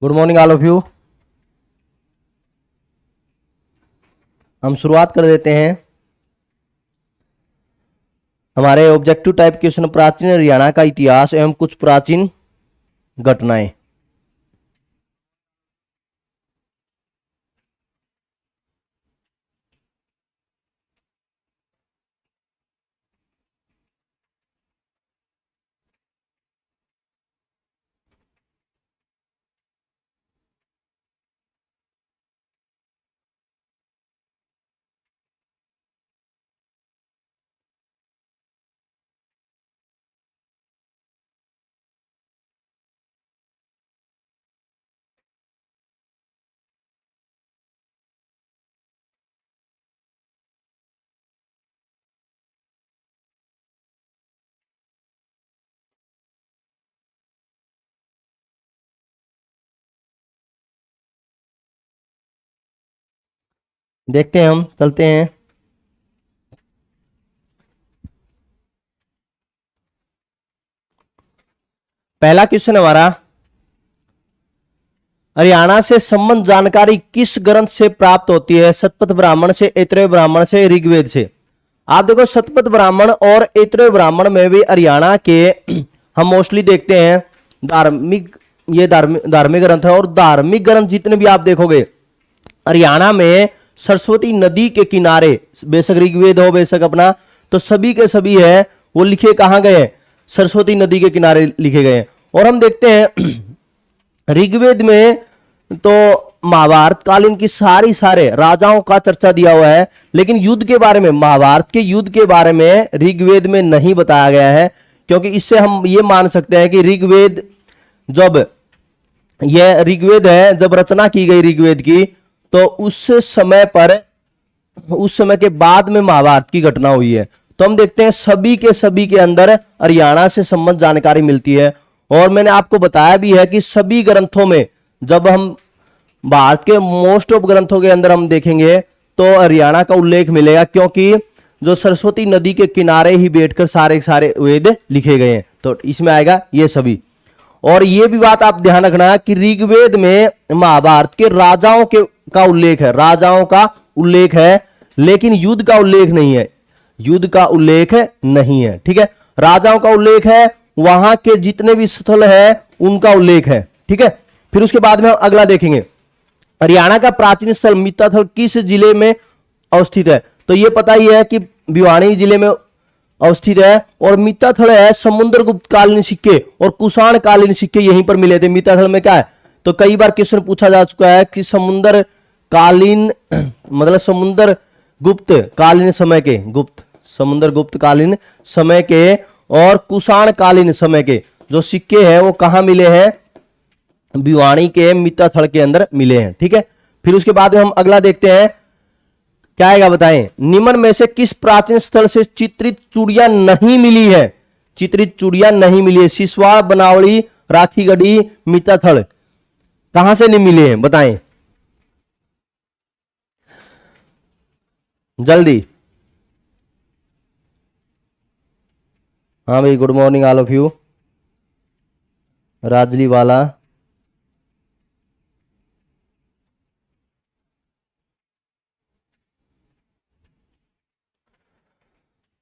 Good morning all of you. हम शुरुआत कर देते हैं हमारे ऑब्जेक्टिव टाइप क्वेश्चन प्राचीन हरियाणा का इतिहास एवं कुछ प्राचीन घटनाएं। देखते हैं, हम चलते हैं। पहला क्वेश्चन हमारा, हरियाणा से संबंध जानकारी किस ग्रंथ से प्राप्त होती है? शतपथ ब्राह्मण से, ऐतरेय ब्राह्मण से, ऋग्वेद से। आप देखो, शतपथ ब्राह्मण और ऐतरेय ब्राह्मण में भी हरियाणा के हम मोस्टली देखते हैं धार्मिक, ये धार्मिक ग्रंथ है। और धार्मिक ग्रंथ जितने भी आप देखोगे हरियाणा में सरस्वती नदी के किनारे, बेशक ऋग्वेद हो बेशक अपना, तो सभी के सभी है वो लिखे कहां गए? सरस्वती नदी के किनारे लिखे गए। और हम देखते हैं ऋग्वेद में तो महाभारत कालीन की सारे राजाओं का चर्चा दिया हुआ है, लेकिन युद्ध के बारे में, महाभारत के युद्ध के बारे में ऋग्वेद में नहीं बताया गया है। क्योंकि इससे हम ये मान सकते हैं कि ऋग्वेद, जब यह ऋग्वेद है, जब रचना की गई ऋग्वेद की, तो उस समय के बाद में महाभारत की घटना हुई है। तो हम देखते हैं सभी के अंदर हरियाणा से संबंध जानकारी मिलती है। और मैंने आपको बताया भी है कि सभी ग्रंथों में, जब हम भारत के मोस्ट ऑफ ग्रंथों के अंदर हम देखेंगे तो हरियाणा का उल्लेख मिलेगा, क्योंकि जो सरस्वती नदी के किनारे ही बैठकर सारे वेद लिखे गए हैं, तो इसमें आएगा ये सभी। और ये भी बात आप ध्यान रखना कि ऋग्वेद में महाभारत के राजाओं का उल्लेख है, राजाओं का उल्लेख है, लेकिन युद्ध का उल्लेख नहीं है, युद्ध का उल्लेख नहीं है। ठीक है, राजाओं का उल्लेख है, वहां के जितने भी स्थल है उनका उल्लेख है। ठीक है, फिर उसके बाद में हम अगला देखेंगे, हरियाणा का प्राचीन स्थल मित्ताथल किस जिले में अवस्थित है? तो ये पता ही है कि भिवानी जिले में अवस्थित है। और मित्ताथल है समुद्र गुप्त कालीन सिक्के और कुषाण कालीन सिक्के यहीं पर मिले थे। मित्ताथल में क्या है? तो कई बार क्वेश्चन पूछा जा चुका है कि समुद्र कालीन मतलब समुद्र गुप्त कालीन समय के, समुद्र गुप्त कालीन समय के और कुषाण कालीन समय के जो सिक्के हैं वो कहां मिले हैं? भिवानी के मित्ताथल के अंदर मिले हैं। ठीक है, फिर उसके बाद में हम अगला देखते हैं, क्या आएगा बताएं। निम्न में से किस प्राचीन स्थल से चित्रित चूड़ियां नहीं मिली है? चित्रित चूड़ियां नहीं मिली है। सिसवाड़, बनावली, राखीगढ़ी, मित्ताथल, कहां से नहीं मिले हैं बताएं जल्दी। हाँ भाई, good morning all of you. राजली वाला,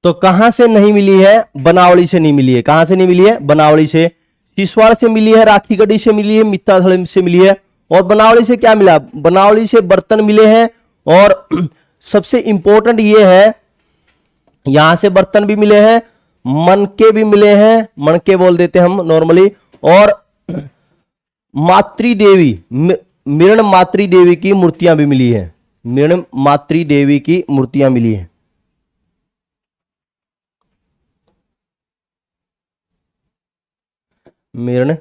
तो कहां से नहीं मिली है? बनावली से नहीं मिली है। कहां से नहीं मिली है? बनावली से। सिसवाड़ से मिली है, राखीगढ़ी से मिली है, मित्ताथल से मिली है। और बनावली से क्या मिला? बनावली से बर्तन मिले हैं। और सबसे इंपॉर्टेंट ये है, यहां से बर्तन भी मिले हैं, मनके भी मिले हैं, मनके बोल देते हैं हम नॉर्मली। और मातृदेवी, मृण मातृदेवी की मूर्तियां भी मिली है, मृण मातृदेवी की मूर्तियां मिली है। मृण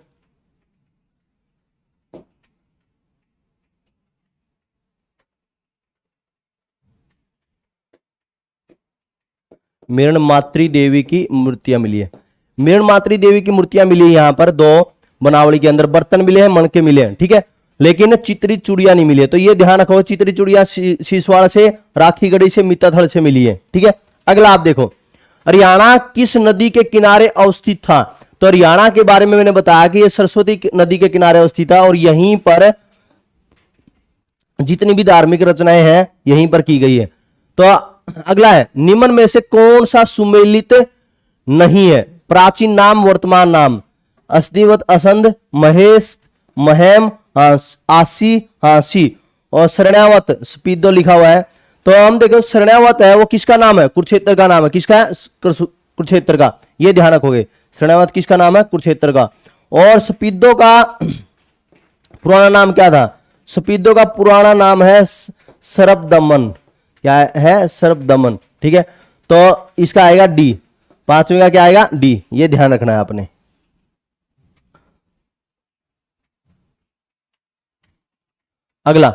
मृण मातृदेवी की मूर्तियां मिली है। मृण मातृदेवी की मूर्तियां मिली है यहां पर दो, बनावली के अंदर बर्तन मिले हैं, मनके मिले हैं। ठीक है, लेकिन चित्रित चूड़ियां नहीं मिली है। तो ये ध्यान रखो, चित्रित चूड़ियां सिसवाड़ से, राखीगढ़ी से, मित्ताथल से मिली है। ठीक है, अगला आप देखो, हरियाणा किस नदी के किनारे अवस्थित था? तो हरियाणा के बारे में मैंने बताया कि ये सरस्वती नदी के किनारे अवस्थित है और यहीं पर जितनी भी धार्मिक रचनाएं हैं यहीं पर की गई है। तो अगला है, निम्न में से कौन सा सुमेलित नहीं है? प्राचीन नाम, वर्तमान नाम। अस्तिवत, असंध, महेश, महेम, आसी, हासी और शरण्यावत स्पीदो लिखा हुआ है। तो हम देखो शरण्यावत है वो किसका नाम है? कुरुक्षेत्र का नाम है। किसका है? कुरुक्षेत्र का। ये ध्यान रखोगे, शरण्यावत किसका नाम है? कुरुक्षेत्र का। और स्पीदो का पुराना नाम क्या था? स्पीदो का पुराना नाम है सरबदमन। क्या है? सरबदमन। ठीक है, तो इसका आएगा डी। पांचवें का क्या आएगा? डी। ये ध्यान रखना है आपने। अगला,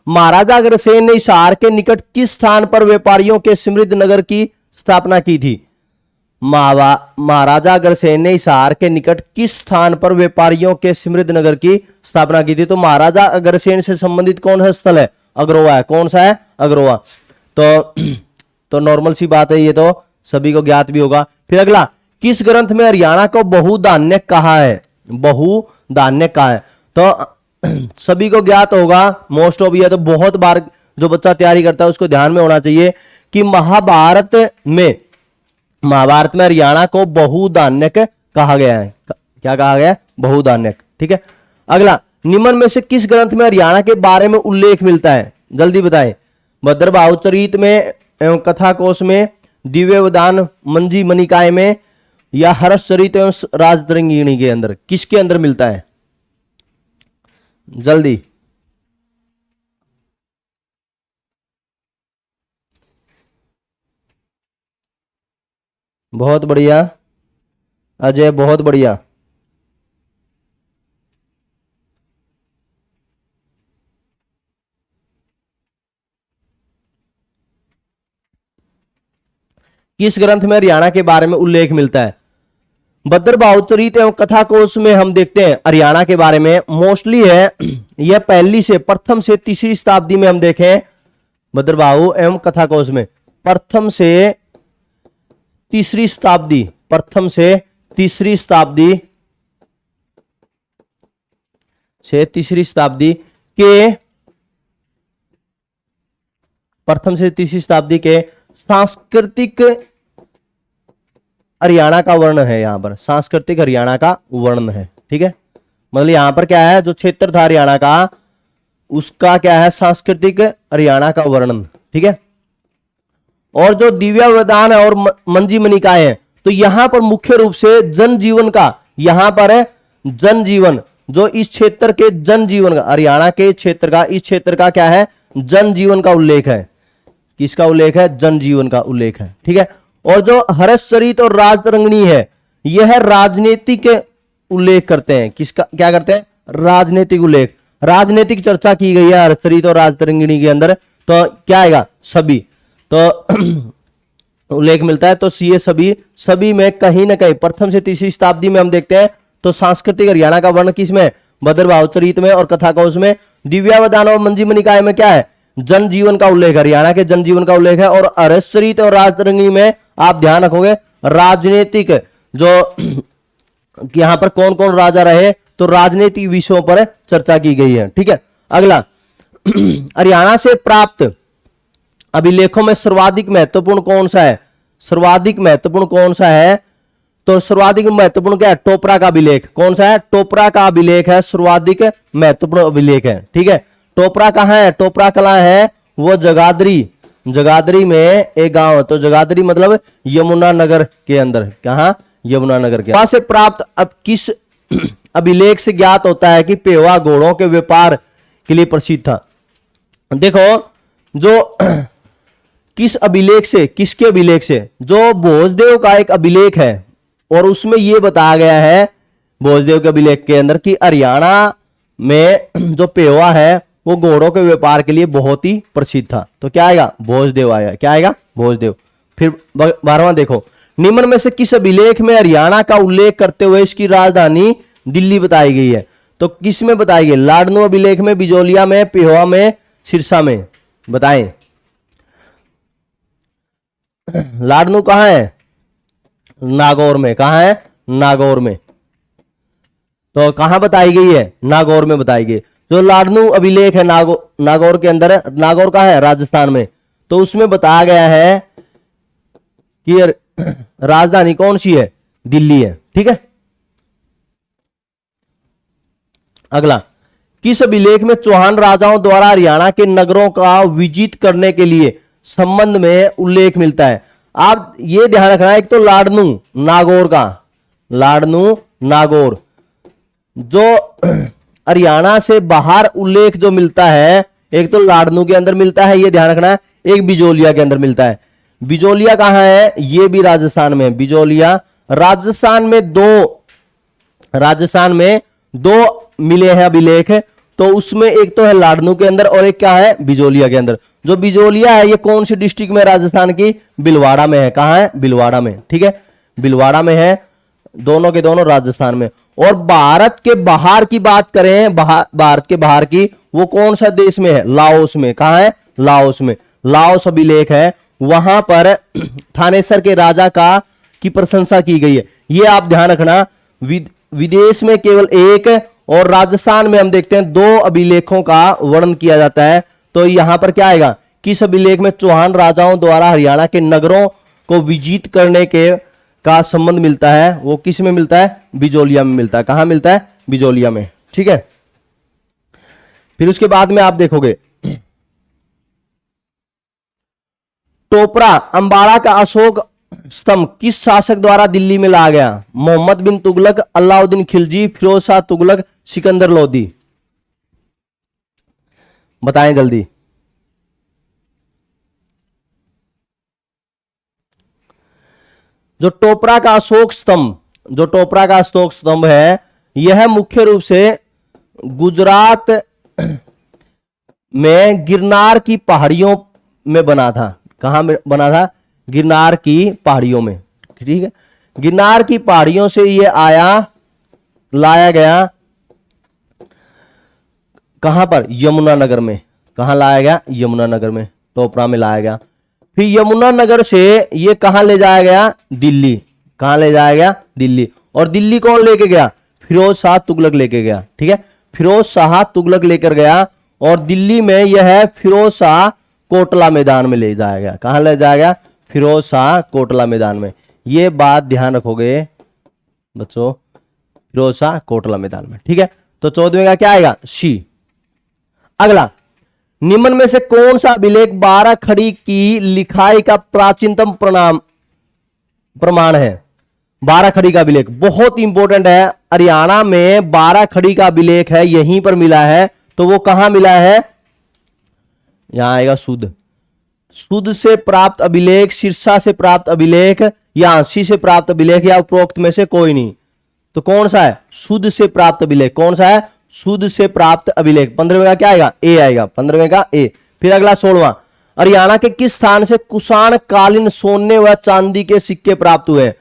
महाराजा अग्रसेन ने हिसार के निकट किस स्थान पर व्यापारियों के समृद्ध नगर की स्थापना की थी? महाराजा अग्रसेन ने हिसार के निकट किस स्थान पर व्यापारियों के समृद्ध नगर की स्थापना की थी? तो महाराजा अग्रसेन से संबंधित कौन सा स्थल है? अग्रोवा है। कौन सा है? अग्रोवा। तो नॉर्मल सी बात है, ये तो सभी को ज्ञात भी होगा। फिर अगला, किस ग्रंथ में हरियाणा को बहुधान्य कहा है? बहुधान्य कहा है तो सभी को ज्ञात होगा, मोस्ट ऑफ। ये तो बहुत बार जो बच्चा तैयारी करता है उसको ध्यान में होना चाहिए कि महाभारत में हरियाणा को बहुधान्यक कहा गया है। क्या कहा गया? बहुधान्यक। ठीक है, अगला, निम्न में से किस ग्रंथ में हरियाणा के बारे में उल्लेख मिलता है? जल्दी बताएं। भद्रबाहु चरित में एवं कथा कोश में, दिव्यवदान मंजी मनिकाय में, या हर्ष चरित एवं राजतरंगिणी के अंदर? किसके अंदर मिलता है? जल्दी। बहुत बढ़िया अजय, बहुत बढ़िया। किस ग्रंथ में हरियाणा के बारे में उल्लेख मिलता है? भद्रबाहु चरित एवं कथा कोश में हम देखते हैं हरियाणा के बारे में मोस्टली है। यह प्रथम से तीसरी शताब्दी में हम देखें भद्रबाहु एवं कथा कोश में प्रथम से तीसरी शताब्दी, प्रथम से तीसरी शताब्दी के प्रथम से तीसरी शताब्दी के सांस्कृतिक हरियाणा का वर्णन है। यहां पर सांस्कृतिक हरियाणा का वर्णन है। ठीक है, मतलब यहां पर क्या है, जो क्षेत्र था हरियाणा का उसका क्या है? सांस्कृतिक हरियाणा का वर्णन। ठीक है, और जो दिव्यावदान है और मंजी मनिकाय है तो यहां पर मुख्य रूप से जनजीवन का, यहां पर है जनजीवन, जो इस क्षेत्र के जनजीवन का, हरियाणा के क्षेत्र का, इस क्षेत्र का क्या है? जनजीवन का उल्लेख है। किसका उल्लेख है? जनजीवन का उल्लेख है। ठीक है, और जो हर्ष चरित और राजतरंगिणी है यह राजनीतिक उल्लेख करते हैं। किसका? क्या करते हैं? राजनीतिक उल्लेख, राजनीतिक चर्चा की गई है हर्ष चरित और राजतरंगिणी के अंदर। तो क्या आएगा? सभी। तो उल्लेख मिलता है। तो सीए सभी में कहीं ना कहीं प्रथम से तीसरी शताब्दी में हम देखते हैं। तो सांस्कृतिक हरियाणा का वर्णन किसमें? भद्रबाहु चरित में और कथा कोश में। दिव्यावदान और मंजी मनिकाय में क्या है? जनजीवन का उल्लेख, हरियाणा के जनजीवन का उल्लेख है। और हर्ष चरित और राजतरंगिणी में आप ध्यान रखोगे राजनीतिक, जो यहां पर कौन कौन राजा रहे तो राजनीतिक विषयों पर चर्चा की गई है। ठीक है, अगला, हरियाणा से प्राप्त अभिलेखों में सर्वाधिक महत्वपूर्ण कौन सा है? सर्वाधिक महत्वपूर्ण कौन सा है? तो सर्वाधिक महत्वपूर्ण क्या है? टोपरा का अभिलेख। कौन सा है? टोपरा का अभिलेख है, सर्वाधिक महत्वपूर्ण अभिलेख है। ठीक है, टोपरा कहां है? टोपरा कला है वो जगाधरी में एक गांव है। तो जगाधरी मतलब यमुना नगर के अंदर। कहां? यमुना नगर के। वहां से प्राप्त अब किस अभिलेख से ज्ञात होता है कि पेवा घोड़ों के व्यापार के लिए प्रसिद्ध था? देखो, जो किस अभिलेख से, किसके अभिलेख से? जो भोजदेव का एक अभिलेख है और उसमें यह बताया गया है भोजदेव के अभिलेख के अंदर कि हरियाणा में जो पेवा है वो घोड़ों के व्यापार के लिए बहुत ही प्रसिद्ध था। तो क्या आएगा? भोजदेव आएगा। क्या आएगा? भोजदेव। फिर 12वां देखो, निम्न में से किस अभिलेख में हरियाणा का उल्लेख करते हुए इसकी राजधानी दिल्ली बताई गई है? तो किस में बताई गई? लाडनू अभिलेख में, बिजोलिया में, पेहोवा में, सिरसा में? बताएं। लाडनू कहां है? नागौर में। कहां है? नागौर में। तो कहां बताई गई है? नागौर में बताई गई। जो लाडनू अभिलेख है नागौर के अंदर, नागौर कहां है? राजस्थान में। तो उसमें बताया गया है कि राजधानी कौन सी है? दिल्ली है। ठीक है, अगला, किस अभिलेख में चौहान राजाओं द्वारा हरियाणा के नगरों का विजित करने के लिए संबंध में उल्लेख मिलता है? आप ये ध्यान रखना, एक तो लाडनू नागौर का, लाडनू नागौर, जो हरियाणा से बाहर उल्लेख जो मिलता है, एक तो लाडनू के अंदर मिलता है, ये ध्यान रखना है, एक बिजोलिया के अंदर मिलता है। बिजोलिया कहां है? ये भी राजस्थान में। बिजोलिया राजस्थान में दो मिले हैं अभिलेख, तो उसमें एक तो है लाडनू के अंदर और एक क्या है? बिजोलिया के अंदर। जो बिजोलिया है ये कौन सी डिस्ट्रिक्ट में? राजस्थान की भीलवाड़ा में है। कहां है? भीलवाड़ा में। ठीक है, भीलवाड़ा में है, दोनों के दोनों राजस्थान में। और भारत के बाहर की बात करें, भारत के बाहर की, वो कौन सा देश में है? लाओस में। कहां है? लाओस में। लाओस अभिलेख है, वहां पर थानेसर के राजा की प्रशंसा की गई है। ये आप ध्यान रखना, विदेश में केवल एक और राजस्थान में हम देखते हैं 2 अभिलेखों का वर्णन किया जाता है। तो यहां पर क्या आएगा? किस अभिलेख में चौहान राजाओं द्वारा हरियाणा के नगरों को विजित करने का संबंध मिलता है? वो किस में मिलता है? बिजोलिया में मिलता है। कहां मिलता है? बिजोलिया में। ठीक है, फिर उसके बाद में आप देखोगे टोपरा अंबाला का अशोक स्तंभ किस शासक द्वारा दिल्ली में लाया गया? मोहम्मद बिन तुगलक, अलाउद्दीन खिलजी, फिरोज शाह तुगलक, सिकंदर लोदी। बताएं जल्दी। जो टोपरा का अशोक स्तंभ है, यह मुख्य रूप से गुजरात में गिरनार की पहाड़ियों में बना था। कहां में बना था? गिरनार की पहाड़ियों में। ठीक है, गिरनार की पहाड़ियों से यह लाया गया कहां पर? यमुनानगर में। कहां लाया गया? यमुनानगर में, टोपरा में लाया गया। फिर यमुनानगर से यह कहां ले जाया गया? दिल्ली। कहां ले जाया गया? दिल्ली। और दिल्ली कौन लेके गया? फिरोज शाह तुगलक लेके गया। ठीक है, फिरोज शाह तुगलक लेकर गया और दिल्ली में यह फिरोज शाह कोटला मैदान में ले जाया गया। कहां ले जाया गया? फिरोज शाह कोटला मैदान में। यह बात ध्यान रखोगे बच्चों, फिरोज शाह कोटला मैदान में। ठीक है, तो 14वें का क्या आएगा? सी। अगला, निम्न में से कौन सा अभिलेख 12 खड़ी की लिखाई का प्राचीनतम प्रमाण है? 12 खड़ी का अभिलेख बहुत इंपॉर्टेंट है। हरियाणा में 12 खड़ी का अभिलेख है, यहीं पर मिला है। तो वो कहां मिला है? यहां आएगा सुध से प्राप्त अभिलेख, सिरसा से प्राप्त अभिलेख, या आंसी से प्राप्त अभिलेख, या उपरोक्त में से कोई नहीं। तो कौन सा है? सुध से प्राप्त अभिलेख। कौन सा है? सुध से प्राप्त अभिलेख। 15वें का क्या आएगा? ए आएगा। 15वें का ए। फिर अगला 16वां, हरियाणा के किस स्थान से कुषाण कालीन सोने व चांदी के सिक्के प्राप्त हुए?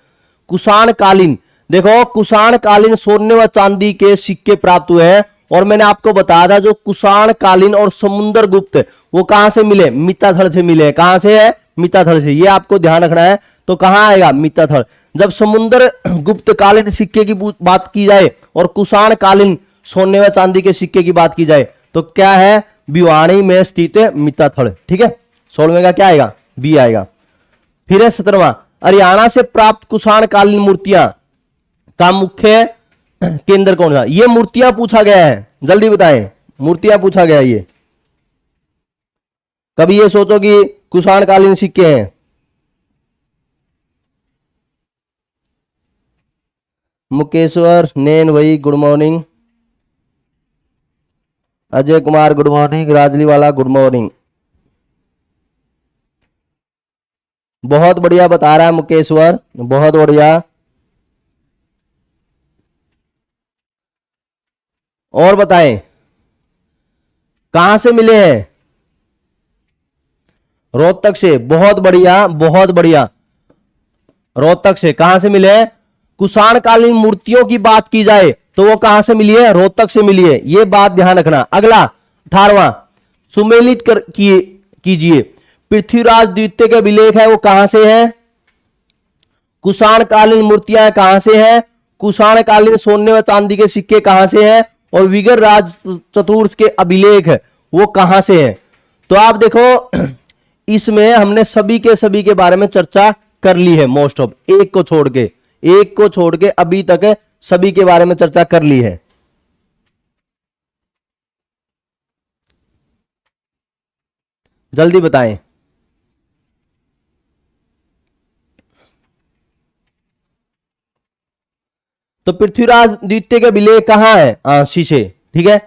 कुषाण कालीन, देखो कुषाण कालीन सोने व चांदी के सिक्के प्राप्त हुए हैं। और मैंने आपको बताया था जो कुषाण कालीन और समुद्र गुप्त वो कहां से मिले? मित्ताथड़ से मिले। कहां से है? मित्ताथड़ से। ये आपको ध्यान रखना है। तो कहां आएगा? मित्ताथड़। जब समुद्र गुप्त कालीन सिक्के की बात की जाए और कुषाण कालीन सोने व चांदी के सिक्के की बात की जाए तो क्या है? भिवानी में स्थित है मित्ताथड़। ठीक है, 16वें का क्या आएगा? बी आएगा। फिर है 17वां, हरियाणा से प्राप्त कुषाण कालीन मूर्तियां का मुख्य केंद्र कौन सा? ये मूर्तियां पूछा गया है, जल्दी बताएं। मूर्तियां पूछा गया ये। कभी ये सोचो कि कुषाण कालीन सिक्के हैं। मुकेश्वर नैन भाई good morning, Ajay Kumar good morning, राजली वाला गुड मॉर्निंग। बहुत बढ़िया बता रहा है मुकेश्वर, बहुत बढ़िया। और बताएं कहां से मिले हैं? रोहतक से। बहुत बढ़िया, बहुत बढ़िया। रोहतक से। कहां से मिले हैं? कुषाण कालीन मूर्तियों की बात की जाए तो वो कहां से मिली है? रोहतक से मिली है। ये बात ध्यान रखना। अगला 18वां, सुमेलित कीजिए। पृथ्वीराज द्वितीय के अभिलेख है वो कहां से है? कुषाण कालीन मूर्तियां कहां से है? कुषाण कालीन सोने व चांदी के सिक्के कहां से हैं, और विगर राज चतुर्थ के अभिलेख वो कहां से हैं। तो आप देखो इसमें हमने सभी के बारे में चर्चा कर ली है, मोस्ट ऑफ, एक को छोड़ के अभी तक सभी के बारे में चर्चा कर ली है। जल्दी बताएं। तो पृथ्वीराज द्वितीय के अभिलेख कहां है, शीशे, ठीक है,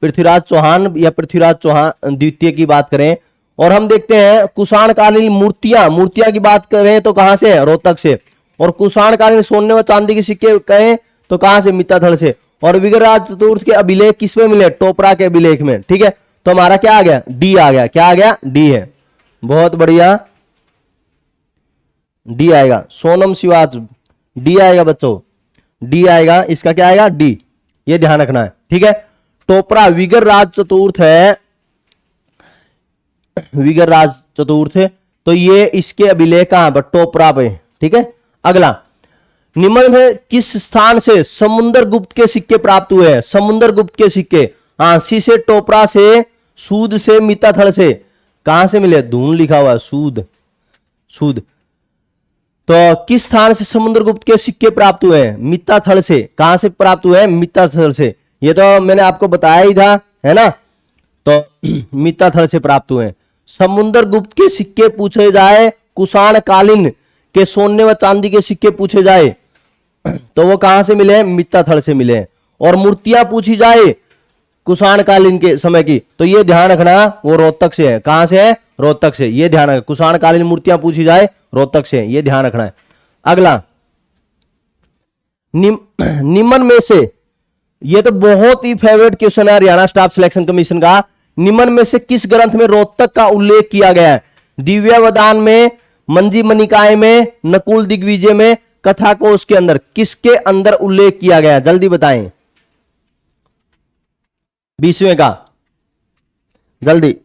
पृथ्वीराज चौहान या पृथ्वीराज चौहान द्वितीय की बात करें। और हम देखते हैं कुषाण कालीन मूर्तियां की बात करें तो कहां से है, रोहतक से। और कुषाण कालीन सोने व चांदी के सिक्के कहें तो कहां से, मित्ताथल से। और विग्रहराज चतुर्थ के अभिलेख किसमें मिले, टोपरा के अभिलेख में, ठीक है। तो हमारा क्या आ गया, डी आ गया, क्या आ गया, डी है, बहुत बढ़िया, डी आएगा। सोनम शिवाज, डी आएगा बच्चों, डी आएगा, इसका क्या आएगा, डी, ये ध्यान रखना है, ठीक है। टोपरा विगर राज चतुर्थ है, विगर राज चतुर्थ है, तो ये इसके अभिलेख कहां पर, टोपरा पे, ठीक है। अगला, निम्न में किस स्थान से समुद्रगुप्त के सिक्के प्राप्त हुए हैं, समुद्रगुप्त के सिक्के, सी से, टोपरा से, सूद से, मित्ताथल से, कहां से मिले, धून लिखा हुआ है, सूद। तो किस स्थान से समुद्रगुप्त के सिक्के प्राप्त हुए हैं, मित्ताथल से। कहां से प्राप्त हुए हैं, मित्ताथल से, ये तो मैंने आपको बताया ही था, है ना। तो मित्ताथल से प्राप्त हुए हैं। समुद्रगुप्त के सिक्के पूछे जाए, कुषाण कालीन के सोने व चांदी के सिक्के पूछे जाए तो वो कहां से मिले, मित्ताथल से मिले। और मूर्तियां पूछी जाए कुषाण कालीन के समय की, तो ये ध्यान रखना वो रोहतक से है, कहां से है, रोहतक से, ये ध्यान रखना। कुषाण कालीन मूर्तियां पूछी जाए रोहतक से, ये ध्यान रखना है। अगला, निम्न में से, ये तो बहुत ही फेवरेट क्वेश्चन है हरियाणा स्टाफ सिलेक्शन कमीशन का, निम्न में से किस ग्रंथ में रोहतक का उल्लेख किया गया है, दिव्यावदान में, मंजी मनिकाय में, नकुल दिग्विजय में, कथा कोश के अंदर, किसके अंदर उल्लेख किया गया, जल्दी बताएं। 20वें का, जल्दी।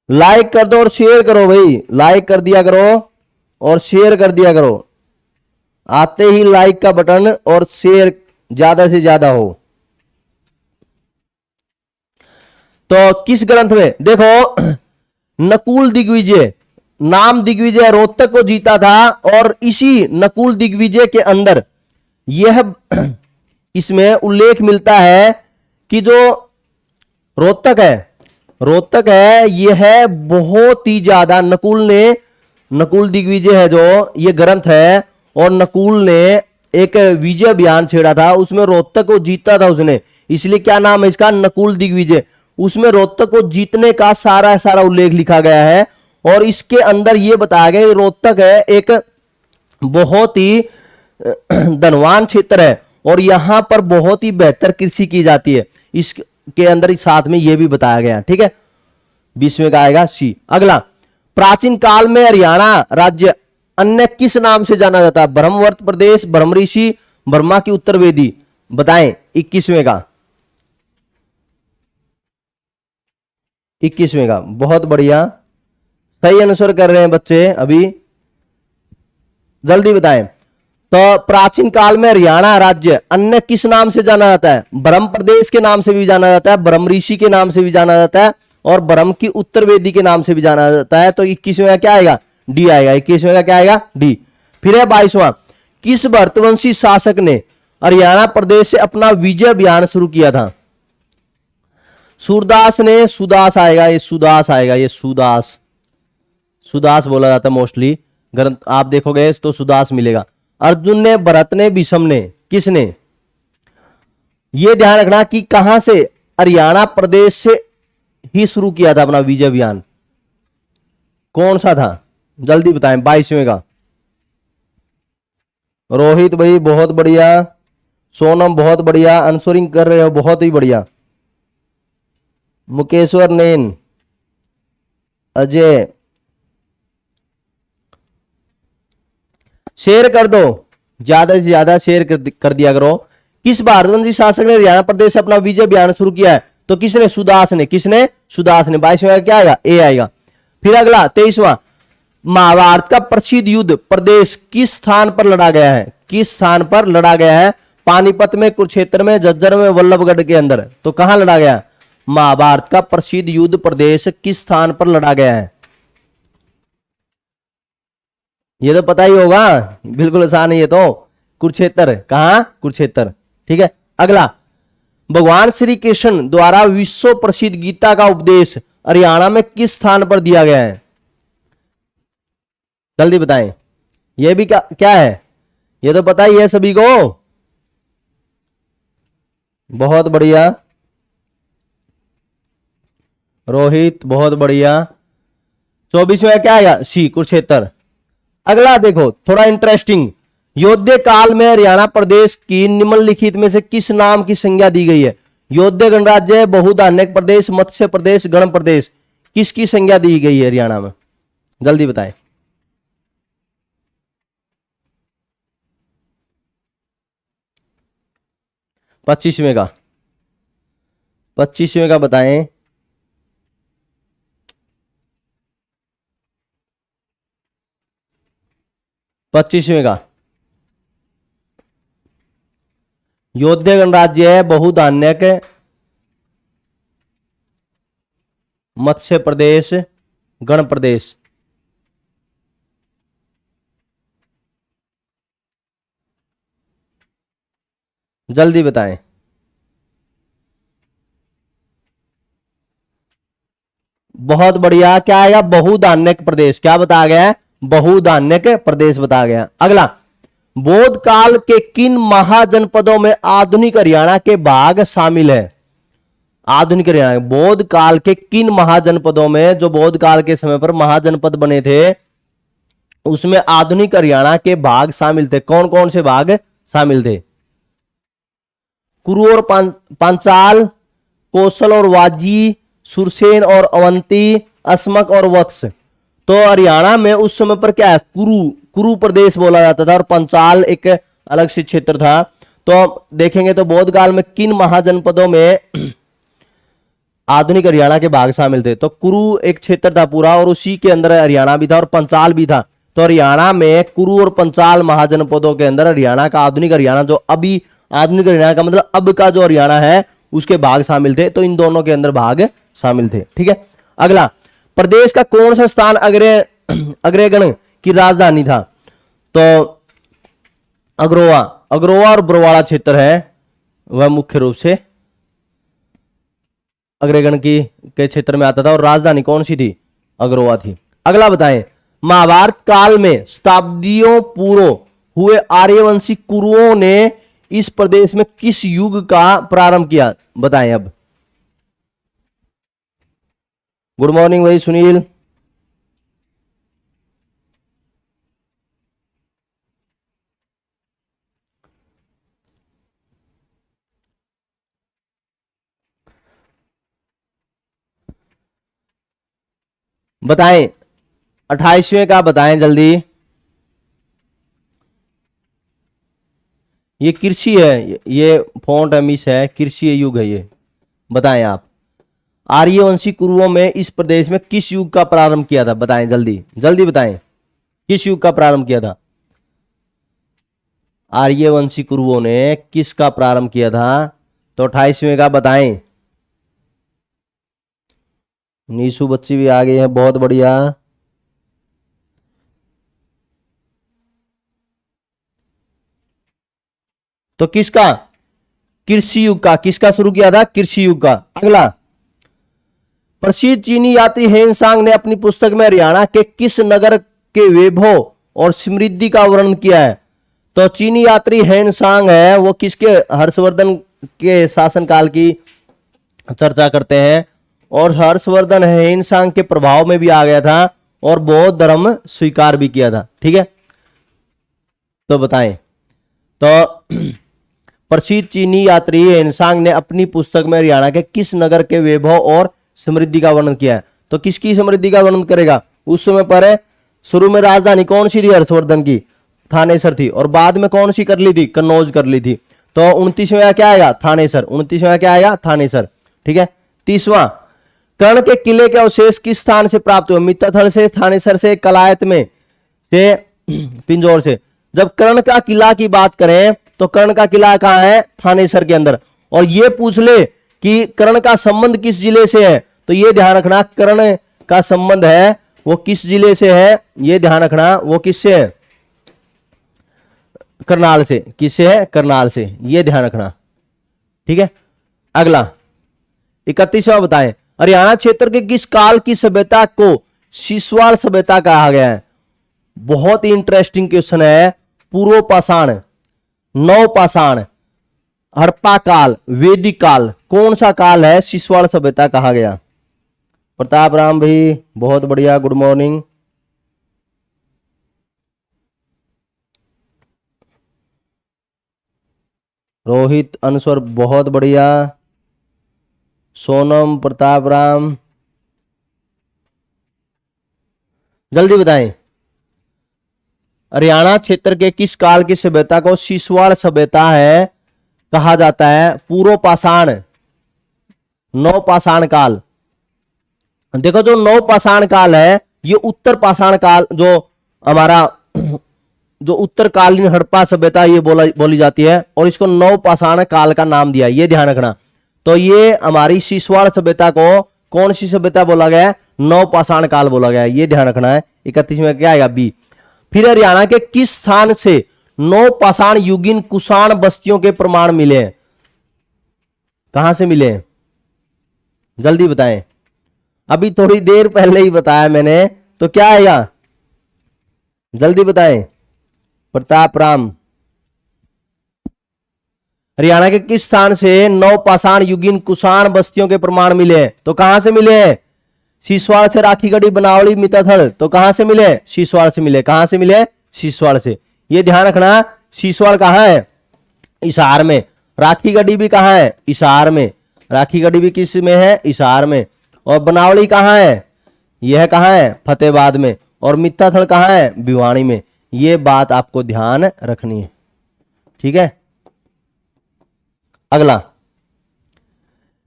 लाइक कर दो और शेयर करो भाई, लाइक कर दिया करो और शेयर कर दिया करो, आते ही लाइक का बटन और शेयर ज्यादा से ज्यादा हो। तो किस ग्रंथ में, देखो नकुल दिग्विजय, नाम दिग्विजय रोहतक को जीता था, और इसी नकुल दिग्विजय के अंदर यह इसमें उल्लेख मिलता है कि जो रोहतक है यह बहुत ही ज्यादा, नकुल दिग्विजय है जो ये ग्रंथ है, और नकुल ने एक विजय अभियान छेड़ा था, उसमें रोहतक को जीता था उसने, इसलिए क्या नाम है इसका, नकुल दिग्विजय। उसमें रोहतक को जीतने का सारा उल्लेख लिखा गया है, और इसके अंदर यह बताया गया रोहतक है एक बहुत ही धनवान क्षेत्र है, और यहां पर बहुत ही बेहतर कृषि की जाती है, इसके अंदर साथ में यह भी बताया गया, ठीक है। 20वें का आएगा सी। अगला, प्राचीन काल में हरियाणा राज्य अन्य किस नाम से जाना जाता है, ब्रह्मवर्त प्रदेश, ब्रह्मऋषि, ब्रह्मा की उत्तर वेदी, बताएं। 21वें का, 21वें का, बहुत बढ़िया, सही अनुसार कर रहे हैं बच्चे अभी, जल्दी बताएं। तो प्राचीन काल में हरियाणा राज्य अन्य किस नाम से जाना जाता है, ब्रह्म प्रदेश के नाम से भी जाना जाता है, ब्रह्मऋषि के नाम से भी जाना जाता है, और ब्रह्म की उत्तर वेदी के नाम से भी जाना जाता है। तो 21वें का क्या आएगा, डी आएगा, 21वें का क्या आएगा, डी। फिर है 22वां, किस भरतवंशी शासक ने हरियाणा प्रदेश से अपना विजय अभियान शुरू किया था, सूरदास ने, सुदास आएगा, ये सुदास आएगा, ये सुदास बोला जाता है मोस्टली ग्रंथ, आप देखोगे तो सुदास मिलेगा। अर्जुन ने, भरत ने, भीष्म ने, किसने, यह ध्यान रखना कि कहां से, हरियाणा प्रदेश से ही शुरू किया था अपना विजय अभियान, कौन सा था, जल्दी बताएं। 22वें का, रोहित भाई बहुत बढ़िया, सोनम बहुत बढ़िया, आंसरिंग कर रहे हो, बहुत ही बढ़िया, मुकेश्वर नैन, अजय, शेयर कर दो, ज्यादा से ज्यादा शेयर कर दिया करो। किस भारतवंशी शासक ने हरियाणा प्रदेश से अपना विजय अभियान शुरू किया है, तो किसने, सुदास ने, किसने, सुदास ने। 22वें क्या आएगा, ए आएगा। फिर अगला 23वां, महाभारत का प्रसिद्ध युद्ध प्रदेश किस स्थान पर लड़ा गया है? किस स्थान पर लड़ा गया है? पानीपत में, कुरुक्षेत्र में, झज्जर में, वल्लभगढ़ के अंदर। तो कहां लड़ा गया? महाभारत का प्रसिद्ध युद्ध प्रदेश किस स्थान पर लड़ा गया है? ये तो पता ही होगा, बिल्कुल आसान है ये तो। कुरुक्षेत्र। कहां? कुरुक्षेत्र। ठीक है। अगला, भगवान श्री कृष्ण द्वारा विश्व प्रसिद्ध गीता का उपदेश हरियाणा में किस स्थान पर दिया गया है? जल्दी बताएं। यह भी क्या है? ये तो पता ही है सभी को। बहुत बढ़िया रोहित, बहुत बढ़िया। 24वें क्या आएगा? सी, कुरुक्षेत्र। अगला देखो, थोड़ा इंटरेस्टिंग। योद्ध काल में हरियाणा प्रदेश की निम्नलिखित में से किस नाम की संज्ञा दी गई है? योद्ध गणराज्य, बहुधान्यक प्रदेश, मत्स्य प्रदेश, गण प्रदेश, किसकी संज्ञा दी गई है हरियाणा में? जल्दी बताएं। पच्चीसवें का बताएं। पच्चीसवें का योद्ध गणराज्य, बहुधान्यक, मत्स्य प्रदेश, गण प्रदेश। जल्दी बताएं। बहुत बढ़िया। क्या आएगा? बहुधान्यक प्रदेश। क्या बताया गया है? बहुधान्यक प्रदेश बताया गया। अगला, बौद्ध काल के किन महाजनपदों में आधुनिक हरियाणा के भाग शामिल है? आधुनिक हरियाणा, बौद्ध काल के किन महाजनपदों में, जो बौद्ध काल के समय पर महाजनपद बने थे, उसमें आधुनिक हरियाणा के भाग शामिल थे? कौन कौन से भाग शामिल थे? कुरु और पांचाल, कौशल और वाजी, सुरसेन और अवंती, अस्मक और वत्स। तो हरियाणा में उस समय पर क्या है? कुरु प्रदेश बोला जाता था और पंचाल एक अलग से क्षेत्र था। तो देखेंगे तो बौद्ध काल में किन महाजनपदों में आधुनिक हरियाणा के भाग शामिल थे? तो कुरु एक क्षेत्र था पूरा और उसी के अंदर हरियाणा भी था और पंचाल भी था। तो हरियाणा में कुरु और पंचाल महाजनपदों के अंदर हरियाणा का, आधुनिक हरियाणा, जो अभी आधुनिक हरियाणा का मतलब अब का जो हरियाणा है, उसके भाग शामिल थे। तो इन दोनों के अंदर भाग शामिल थे। ठीक है। अगला, प्रदेश का कौन सा स्थान अग्रगण की राजधानी था? तो अग्रोवा और बरवाड़ा क्षेत्र है वह मुख्य रूप से अग्रगण के क्षेत्र में आता था और राजधानी कौन सी थी? अग्रोवा थी। अगला बताएं, महाभारत काल में शताब्दियों पूर्व हुए आर्यवंशी कुरुओं ने इस प्रदेश में किस युग का प्रारंभ किया? बताएं अब। गुड मॉर्निंग भाई सुनील। बताएं, 28वें का बताएं जल्दी। ये कृषि है, ये फॉन्ट मिस है, कृषि युग है ये। बताएं आप, आर्यवंशी कुरुओं में इस प्रदेश में किस युग का प्रारंभ किया था? बताएं जल्दी जल्दी बताएं, किस युग का प्रारंभ किया था? आर्यवंशी कुरुओं ने किसका प्रारंभ किया था? तो 28वें का बताएं। नीशु बच्ची भी आ गई है, बहुत बढ़िया। तो किसका? कृषि युग का। किसका शुरू किया था? कृषि युग का। अगला, प्रसिद्ध चीनी यात्री हेनसांग ने अपनी पुस्तक में हरियाणा के किस नगर के वैभव और समृद्धि का वर्णन किया है? तो चीनी यात्री हेनसांग है वो किसके? हर्षवर्धन के शासनकाल की चर्चा करते हैं और हर्षवर्धन हेनसांग के प्रभाव में भी आ गया था और बौद्ध धर्म स्वीकार भी किया था। ठीक है। तो बताएं, तो प्रसिद्ध चीनी यात्री हेनसांग ने अपनी पुस्तक में हरियाणा के किस नगर के वैभव और समृद्धि का वर्णन किया है? तो किसकी समृद्धि का वर्णन करेगा? उस समय पर शुरू में राजधानी कौन सी थी हर्षवर्धन की? थानेसर थी। और बाद में कौन सी कर ली थी? कन्नौज कर ली थी। तो 29वां क्या आएगा? थानेसर। 29वां क्या आएगा? थानेसर। ठीक है। 30वां, कर्ण के किले के अवशेष किस स्थान से प्राप्त हुए? मित्ताथल से, थानेसर से, कलायत में से, पिंजौर से। जब कर्ण का किला की बात करें तो कर्ण का किला कहां है? थानेसर के अंदर। और ये पूछ ले कि कर्ण का संबंध किस जिले से है, तो ये ध्यान रखना कर्ण का संबंध है वो किस जिले से है, ये ध्यान रखना वो किससे है? करनाल से। किससे है? करनाल से, ये ध्यान रखना। ठीक है, अगला 31वां बताएं, हरियाणा क्षेत्र के किस काल की सभ्यता को शिशुवाल सभ्यता कहा गया है? बहुत ही इंटरेस्टिंग क्वेश्चन है। पूर्व पाषाण, नव पाषाण, हड़प्पा काल, वैदिक काल, कौन सा काल है शिशुवाल सभ्यता कहा गया? प्रताप राम भाई बहुत बढ़िया, गुड मॉर्निंग। रोहित अनस्वर बहुत बढ़िया। सोनम, प्रताप राम, जल्दी बताएं। हरियाणा क्षेत्र के किस काल की सभ्यता को शिशुवाल सभ्यता है कहा जाता है? पूर्व पाषाण, नव पाषाण काल। देखो जो नव पाषाण काल है ये उत्तर पाषाण काल, जो हमारा जो उत्तरकालीन हड़प्पा सभ्यता ये बोली जाती है, और इसको नव पाषाण काल का नाम दिया, ये ध्यान रखना। तो ये हमारी शिशुवाल सभ्यता को कौन सी सभ्यता बोला गया है? नव पाषाण काल बोला गया है, ये ध्यान रखना है। 31 में क्या आएगा? बी। फिर हरियाणा के किस स्थान से नव पाषाण युगीन कुषाण बस्तियों के प्रमाण मिले? कहां से मिले? जल्दी बताएं। अभी थोड़ी देर पहले ही बताया मैंने, तो क्या आएगा? जल्दी बताएं। प्रताप राम, हरियाणा के किस स्थान से नव पाषाण युगीन कुषाण बस्तियों के प्रमाण मिले? तो कहां से मिले? शिशुवाल से, राखीगढ़ी, बनावली, मिताथल। तो कहां से मिले? शिशुवाल से मिले। कहां से मिले? शिशुवाल से। ये ध्यान रखना, शिशुवाल कहां है? हिसार में। राखीगढ़ी भी कहां है? हिसार में। राखीगढ़ी भी किस में है? हिसार में। और बनावली कहां है? यह कहां है? फतेहाबाद में। और मित्ताथल कहां है? भिवानी में। ये बात आपको ध्यान रखनी है। ठीक है, अगला,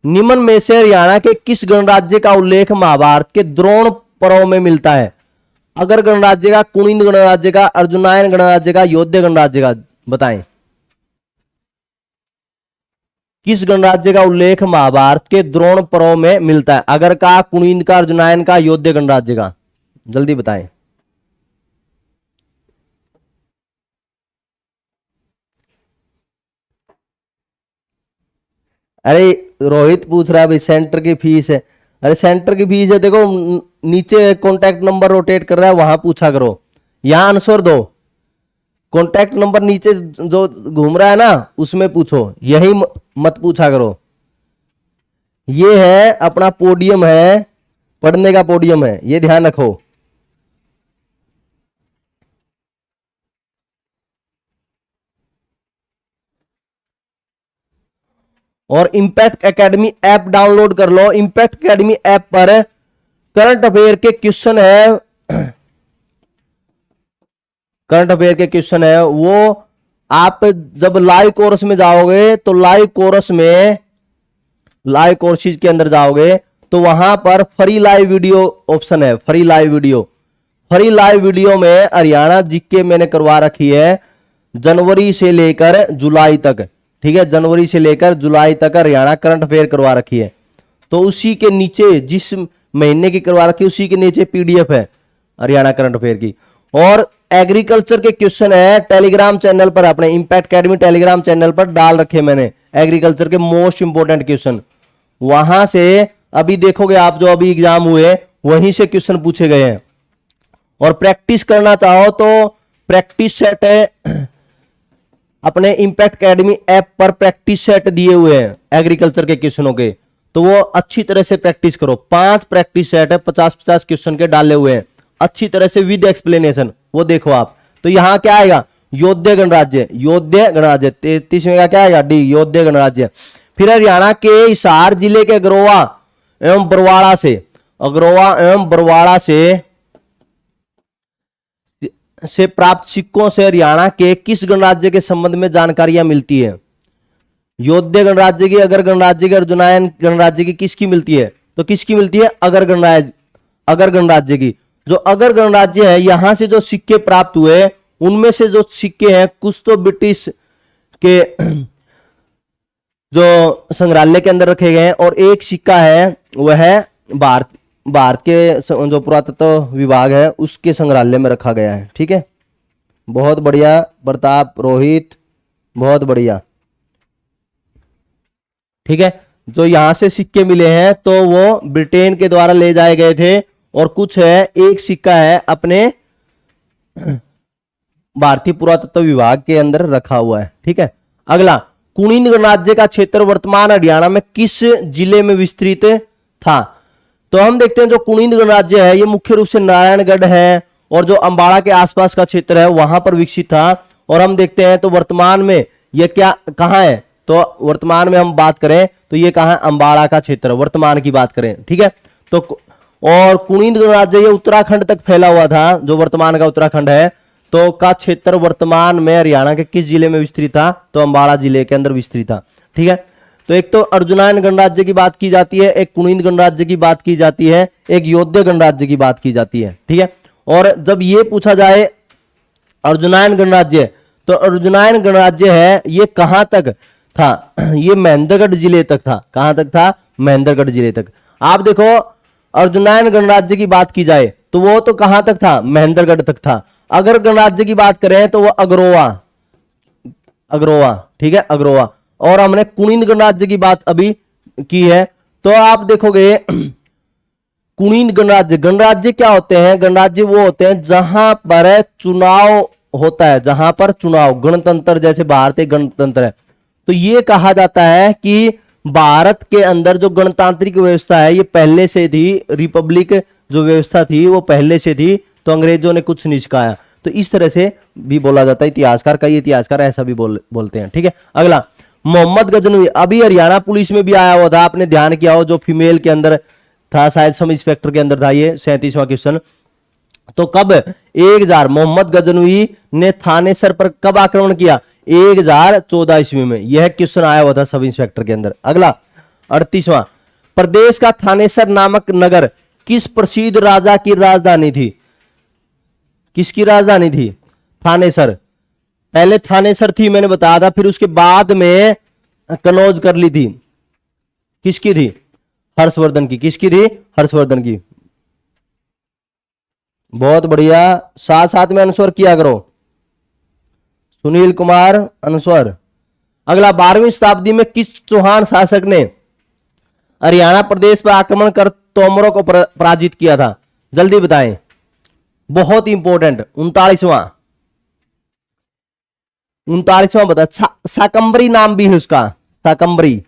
निम्न में से हरियाणा के किस गणराज्य का उल्लेख महाभारत के द्रोण पर्व में मिलता है? अगर गणराज्य का, कुणिंद गणराज्य का, अर्जुनायन गणराज्य का, योध्या गणराज्य का, बताएं। किस गणराज्य का उल्लेख महाभारत के द्रोण पर्व में मिलता है? अगर का, कुणिंद का, अर्जुनायन का, योध्या गणराज्य का, जल्दी बताएं। अरे रोहित पूछ रहा है भाई सेंटर की फीस है। अरे सेंटर की फीस है, देखो नीचे कॉन्टैक्ट नंबर रोटेट कर रहा है, वहां पूछा करो, यहां आंसर दो। कॉन्टैक्ट नंबर नीचे जो घूम रहा है ना उसमें पूछो, यही मत पूछा करो। ये है अपना पोडियम है, पढ़ने का पोडियम है, ये ध्यान रखो। और इंपैक्ट एकेडमी ऐप डाउनलोड कर लो। इंपैक्ट एकेडमी ऐप पर करंट अफेयर के क्वेश्चन है, करंट अफेयर के क्वेश्चन है वो आप जब लाइव कोर्स में जाओगे तो लाइव कोर्स में, लाइव कोर्सेज के अंदर जाओगे तो वहां पर फ्री लाइव वीडियो ऑप्शन है। Free live video, free live video में हरियाणा जीके मैंने करवा रखी है जनवरी से लेकर जुलाई तक। ठीक है, जनवरी से लेकर जुलाई तक हरियाणा करंट अफेयर करवा रखी है। तो उसी के नीचे, जिस महीने की करवा रखी है उसी के नीचे पीडीएफ है हरियाणा करंट अफेयर की। और एग्रीकल्चर के क्वेश्चन है टेलीग्राम चैनल पर, अपने इंपैक्ट एकेडमी टेलीग्राम चैनल पर डाल रखे मैंने एग्रीकल्चर के मोस्ट इंपोर्टेंट क्वेश्चन। वहां से अभी देखोगे आप, जो अभी एग्जाम हुए वहीं से क्वेश्चन पूछे गए हैं। और प्रैक्टिस करना चाहो तो प्रैक्टिस सेट है अपने इंपैक्ट एकेडमी ऐप पर, प्रैक्टिस सेट दिए हुए हैं एग्रीकल्चर के क्वेश्चनों के, तो वो अच्छी तरह से प्रैक्टिस करो। 5 प्रैक्टिस सेट है, 50-50 क्वेश्चन के डाले हुए हैं अच्छी तरह से विद एक्सप्लेनेशन, वो देखो आप। तो यहां क्या आएगा? योध्या गणराज्य, योध्या गणराज्य। 33 में क्या आएगा? डी, योध्या गणराज्य। फिर हरियाणा के हिसार जिले के अग्रोवा एवं बरवाड़ा से, अग्रोवा एवं बरवाड़ा से प्राप्त सिक्कों से हरियाणा के किस गणराज्य के संबंध में जानकारियां मिलती है? योध्या गणराज्य की, अगर गणराज्य की, अर्जुनायन गणराज्य की, किसकी मिलती है? तो किसकी मिलती है? अगर गणराज्य की। जो अगर गणराज्य है, यहां से जो सिक्के प्राप्त हुए उनमें से जो सिक्के हैं कुछ तो ब्रिटिश के जो संग्रहालय के अंदर रखे गए हैं, और एक सिक्का है वह भारत के जो पुरातत्व विभाग है उसके संग्रहालय में रखा गया है। ठीक है, बहुत बढ़िया प्रताप, रोहित, बहुत बढ़िया। ठीक है, जो यहां से सिक्के मिले हैं तो वो ब्रिटेन के द्वारा ले जाए गए थे, और कुछ है, एक सिक्का है अपने भारतीय पुरातत्व विभाग के अंदर रखा हुआ है। ठीक है, अगला, कुणिन गणराज्य का क्षेत्र वर्तमान हरियाणा में किस जिले में विस्तृत था? तो हम देखते हैं जो कुणिन गणराज्य है ये मुख्य रूप से नारायणगढ़ है और जो अंबाला के आसपास का क्षेत्र है वहां पर विकसित था। और हम देखते हैं तो वर्तमान में ये क्या कहां है? तो वर्तमान में हम बात करें तो ये कहां है? अंबाला का क्षेत्र, वर्तमान की बात करें। ठीक है, तो और कुणिन गणराज्य ये उत्तराखंड तक फैला हुआ था, जो वर्तमान का उत्तराखंड है, तो का क्षेत्र वर्तमान में हरियाणा के किस जिले में विस्तृत था? तो अंबाला जिले के अंदर विस्तृत था। ठीक है, तो एक तो अर्जुनायन गणराज्य की बात की जाती है, एक कुणिन गणराज्य की बात की जाती है, एक योध्या गणराज्य की बात की जाती है। ठीक है, और जब ये पूछा जाए अर्जुनायन गणराज्य, तो अर्जुनायन गणराज्य है ये कहां तक था? ये महेंद्रगढ़ जिले तक था। कहां तक था? महेंद्रगढ़ जिले तक। आप देखो, अर्जुनायन गणराज्य की बात की जाए तो वो तो कहां तक था? महेंद्रगढ़ तक था। अगर गणराज्य की बात करें तो वो अग्रोवा। ठीक है, अग्रोवा। और हमने कुणिन गणराज्य की बात अभी की है। तो आप देखोगे कुणिन गणराज्य क्या होते हैं? गणराज्य वो होते हैं जहां पर चुनाव होता है, जहां पर चुनाव, गणतंत्र जैसे भारतीय गणतंत्र है। तो ये कहा जाता है कि भारत के अंदर जो गणतांत्रिक व्यवस्था है ये पहले से थी, रिपब्लिक जो व्यवस्था थी वो पहले से थी, तो अंग्रेजों ने कुछ नहीं सिखाया। तो इस तरह से भी बोला जाता है इतिहासकार, कई इतिहासकार ऐसा भी बोलते हैं। ठीक है, अगला, मोहम्मद गजनवी अभी हरियाणा पुलिस में भी आया हुआ था, आपने ध्यान किया हो, जो फीमेल के अंदर था, शायद सब इंस्पेक्टर के अंदर था। ये 37वां क्वेश्चन। तो कब 1000 मोहम्मद गजनवी ने थानेसर पर कब आक्रमण किया? 1014 ईस्वी में। यह क्वेश्चन आया हुआ था सब इंस्पेक्टर के अंदर। अगला, 38वां, प्रदेश का थानेसर नामक नगर किस प्रसिद्ध राजा की राजधानी थी? किसकी राजधानी थी? थानेसर। पहले थानेसर थी, मैंने बताया था, फिर उसके बाद में कनौज कर ली थी। किसकी थी? हर्षवर्धन की। किसकी थी? हर्षवर्धन की। बहुत बढ़िया, साथ साथ में अनुस्वर किया करो। सुनील कुमार, अनुस्वर। अगला, 12वीं शताब्दी में किस चौहान शासक ने हरियाणा प्रदेश पर आक्रमण कर तोमरों को पराजित किया था? जल्दी बताएं, बहुत इंपॉर्टेंट। 39वां बता। शाकंभरी नाम भी है उसका, शाकंभरी।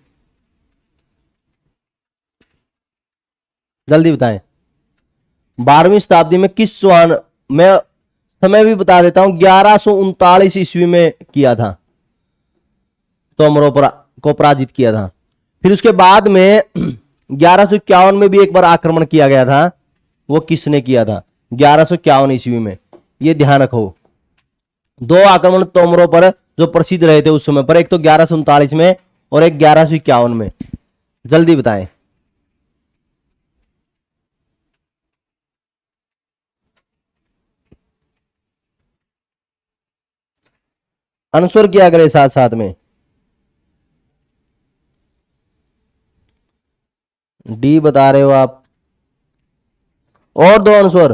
जल्दी बताएं, 12वीं शताब्दी में किस चौहान, मैं समय भी बता देता हूं, 1139 ईस्वी में किया था, तोमरों को पराजित किया था। फिर उसके बाद में 1151 में भी एक बार आक्रमण किया गया था। वो किसने किया था? 1151 ईस्वी में। ये ध्यान रखो, 2 आक्रमण तोमरों पर जो प्रसिद्ध रहे थे उस समय पर, एक तो 1139 में और एक 1151 में। जल्दी बताएं। आंसर क्या करे साथ साथ में। डी बता रहे हो आप, और 2 आंसर।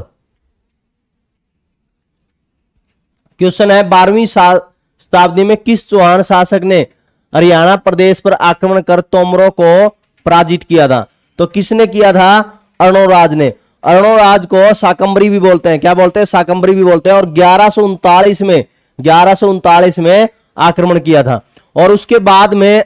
क्वेश्चन है, 12वीं शताब्दी में किस चौहान शासक ने हरियाणा प्रदेश पर आक्रमण कर तोमरों को पराजित किया था? तो किसने किया था? अर्णोराज ने। अर्णोराज को शाकंभरी भी बोलते हैं। क्या बोलते हैं? शाकंभरी भी बोलते हैं। और 1139 में आक्रमण किया था। और उसके बाद में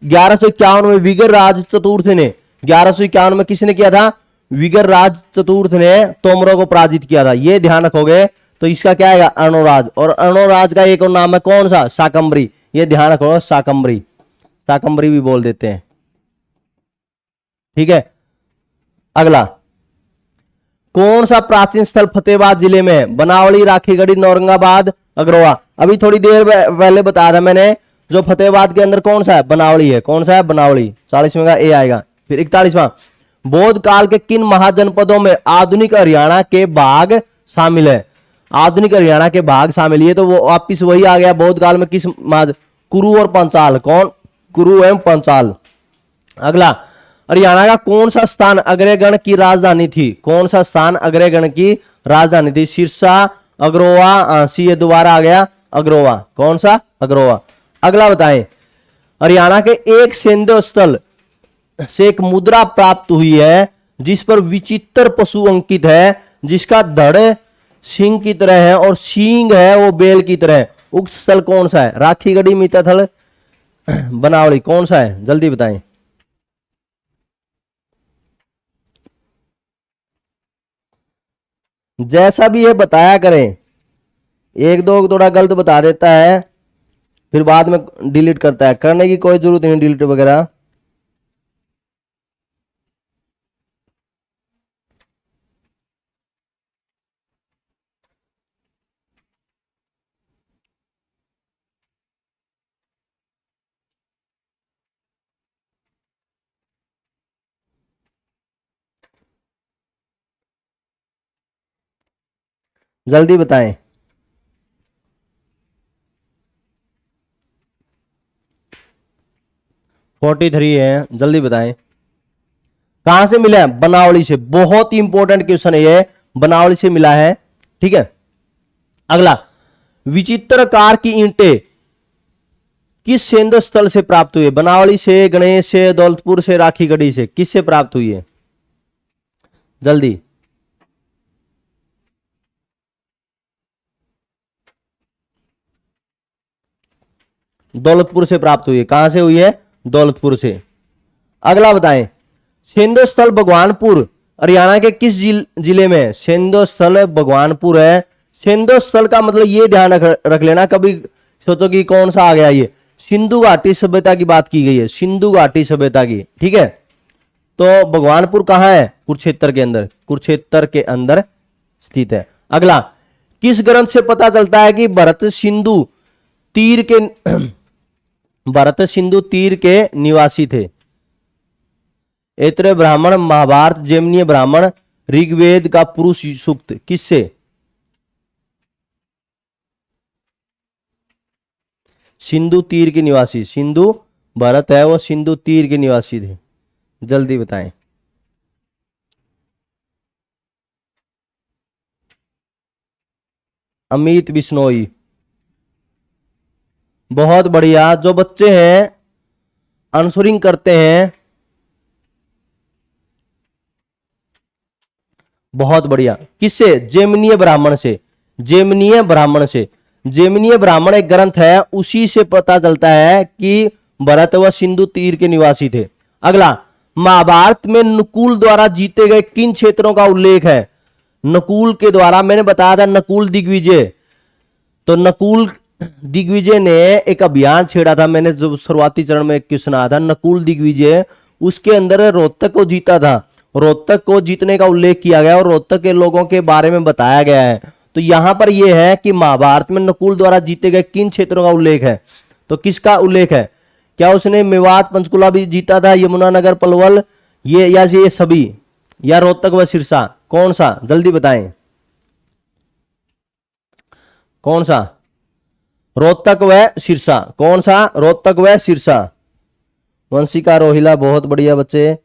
1151 में विगर राज चतुर्थ ने, 1151 में किसने किया था? विगर राज चतुर्थ ने तोमरों को पराजित किया था। ये ध्यान रखोगे तो इसका क्या आएगा? अर्णोराज। और अर्णोराज का एक और नाम है कौन सा? शाकंभरी। ये ध्यान रखो, शाकंभरी, शाकंभरी भी बोल देते हैं। ठीक है, अगला, कौन सा प्राचीन स्थल फतेहाबाद जिले में है? बनावली, राखीगढ़ी, औरंगाबाद, अग्रवा। अभी थोड़ी देर पहले बताया था मैंने, जो फतेहाबाद के अंदर कौन सा है? बनावली है। कौन सा है? बनावली। 40वें का ए आएगा। फिर 41वां, बौद्ध काल के किन महाजनपदों में आधुनिक हरियाणा के भाग शामिल है? आधुनिक हरियाणा के भाग शामिल, ये तो वो वापिस वही आ गया। बौद्ध काल में किस कुरु और पंचाल, कौन? कुरु एवं पंचाल। अगला, हरियाणा का कौन सा स्थान अग्रगण की राजधानी थी? कौन सा स्थान अग्रगण की राजधानी थी? सिरसा, अग्रोवा, सी ये दोबारा आ गया अग्रोवा। कौन सा? अग्रोवा। अगला बताएं, हरियाणा के एक सैन्य स्थल से एक मुद्रा प्राप्त हुई है जिस पर विचित्र पशु अंकित है, जिसका धड़ सिंह की तरह है और सींग है वो बेल की तरह है। उक्त स्थल कौन सा है? राखीगढ़ी, मिताथल, बनावली, कौन सा है? जल्दी बताएं। जैसा भी है बताया करें, एक दो थोड़ा गलत बता देता है फिर बाद में डिलीट करता है, करने की कोई जरूरत नहीं डिलीट वगैरह। जल्दी बताएं। फोर्टी 43 है, जल्दी बताएं। कहां से मिला है? बनावली से। बहुत ही इंपॉर्टेंट क्वेश्चन है ये, बनावली से मिला है। ठीक है। अगला, विचित्रकार की ईंटें किस सैन्य स्थल से प्राप्त हुई है? बनावली से, गणेश से, दौलतपुर से, राखीगढ़ी से, किससे प्राप्त हुई है? जल्दी। दौलतपुर से प्राप्त हुई है। कहां से हुई है? दौलतपुर से। अगला बताएं, सैन्य स्थल भगवानपुर हरियाणा के किस जिले में है? सैन्य स्थल भगवानपुर है। सैन्य स्थल का मतलब ये ध्यान रख लेना, कभी सोचो कि कौन सा आ गया ये। सिंधु घाटी सभ्यता की बात की गई है, सिंधु घाटी सभ्यता की। ठीक है, तो भगवानपुर कहां है? कुरुक्षेत्र के अंदर, कुरुक्षेत्र के अंदर स्थित है। अगला, किस ग्रंथ से पता चलता है कि भरत सिंधु तीर के भरत सिंधु तीर के निवासी थे? ऐतरेय ब्राह्मण, महाभारत, जैमिनीय ब्राह्मण, ऋग्वेद का पुरुष सूक्त, किससे? सिंधु तीर के निवासी, सिंधु भरत है वो सिंधु तीर के निवासी थे। जल्दी बताएं। अमित बिश्नोई। बहुत बढ़िया। जो बच्चे हैं आंसरिंग करते हैं, बहुत बढ़िया। किससे? जैमिनीय ब्राह्मण से, जैमिनीय ब्राह्मण से। जैमिनीय ब्राह्मण एक ग्रंथ है, उसी से पता चलता है कि भरत व सिंधु तीर के निवासी थे। अगला, महाभारत में नकुल द्वारा जीते गए किन क्षेत्रों का उल्लेख है? नकुल के द्वारा, मैंने बताया था नकुल दिग्विजय, तो नकुल दिग्विजय ने एक अभियान छेड़ा था। मैंने जो शुरुआती चरण में एक क्वेश्चन आया था, नकुल दिग्विजय, उसके अंदर रोहतक को जीता था। रोहतक को जीतने का उल्लेख किया गया और रोहतक के लोगों के बारे में बताया गया है। तो यहां पर यह है कि महाभारत में नकुल द्वारा जीते गए किन क्षेत्रों का उल्लेख है? तो किसका उल्लेख है? क्या उसने मेवात, पंचकुला भी जीता था, यमुनानगर, पलवल, ये सभी, या रोहतक व सिरसा? कौन सा? जल्दी बताएं। कौन सा? रोहतक व सिरसा। कौन सा? रोहतक व सिरसा। वंशिका, रोहिला, बहुत बढ़िया बच्चे।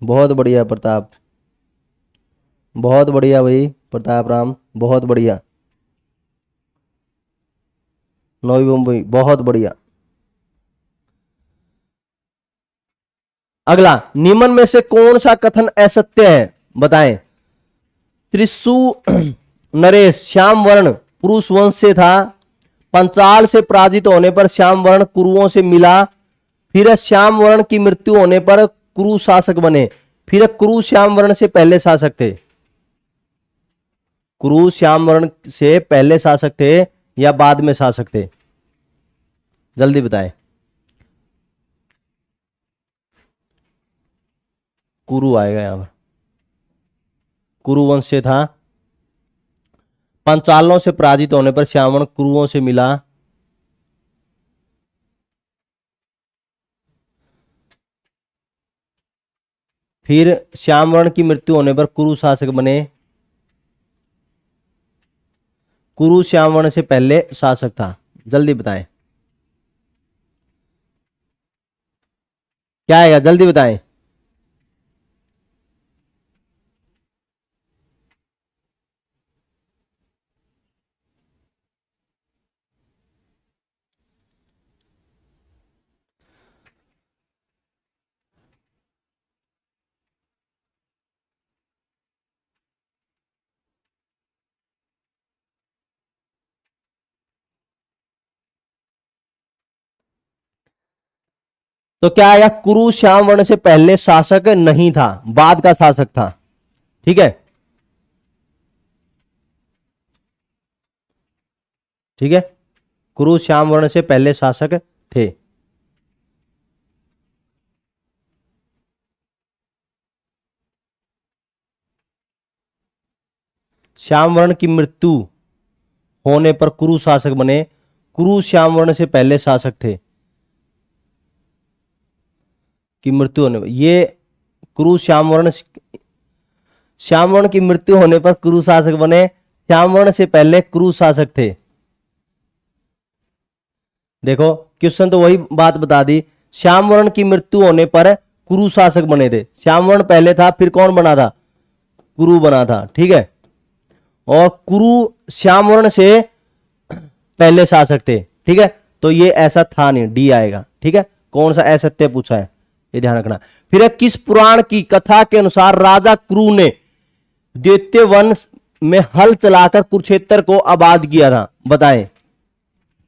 बहुत बढ़िया प्रताप, बहुत बढ़िया भाई प्रताप राम, बहुत बढ़िया। नवी मुंबई, बहुत बढ़िया। अगला, निम्न में से कौन सा कथन असत्य है? बताएं। त्रिशु नरेश श्याम वर्ण पुरुष वंश से था, पंचाल से पराजित होने पर श्याम वर्ण कुरुओं से मिला, फिर श्याम वर्ण की मृत्यु होने पर कुरु शासक बने, फिर कुरु श्याम वर्ण से पहले शासक थे? कुरु श्याम वर्ण से पहले शासक थे या बाद में शासक थे? जल्दी बताएं। कुरु आएगा यहां पर, कुरु वंश से था, पंचालों से पराजित होने पर श्याम वर्ण कुरुओं से मिला, फिर श्यामवर्ण की मृत्यु होने पर कुरु शासक बने। कुरु श्यामवर्ण से पहले शासक था, जल्दी बताएं क्या आएगा, जल्दी बताएं। तो क्या आएगा, कुरु श्याम वर्ण से पहले शासक नहीं था, बाद का शासक था। ठीक है, ठीक है, कुरु श्याम वर्ण से पहले शासक थे। श्याम वर्ण की मृत्यु होने पर कुरु शासक बने। कुरु श्याम वर्ण से पहले शासक थे की मृत्यु होने पर, ये कुरु श्याम वर्ण की मृत्यु होने पर कुरु शासक बने। श्याम वर्ण से पहले कुरु शासक थे। देखो क्वेश्चन तो वही बात बता दी, श्याम वर्ण की मृत्यु होने पर कुरु शासक बने थे। श्याम वर्ण पहले था, फिर कौन बना था, कुरु बना था। ठीक है, और कुरु श्याम वर्ण से पहले शासक थे। ठीक है, तो ये ऐसा था नहीं, डी आएगा। ठीक है, कौन सा असत्य पूछा है, ये ध्यान रखना। फिर किस पुराण की कथा के अनुसार राजा क्रू ने दैत्य वन में हल चलाकर कुरुक्षेत्र को आबाद किया था, बताएं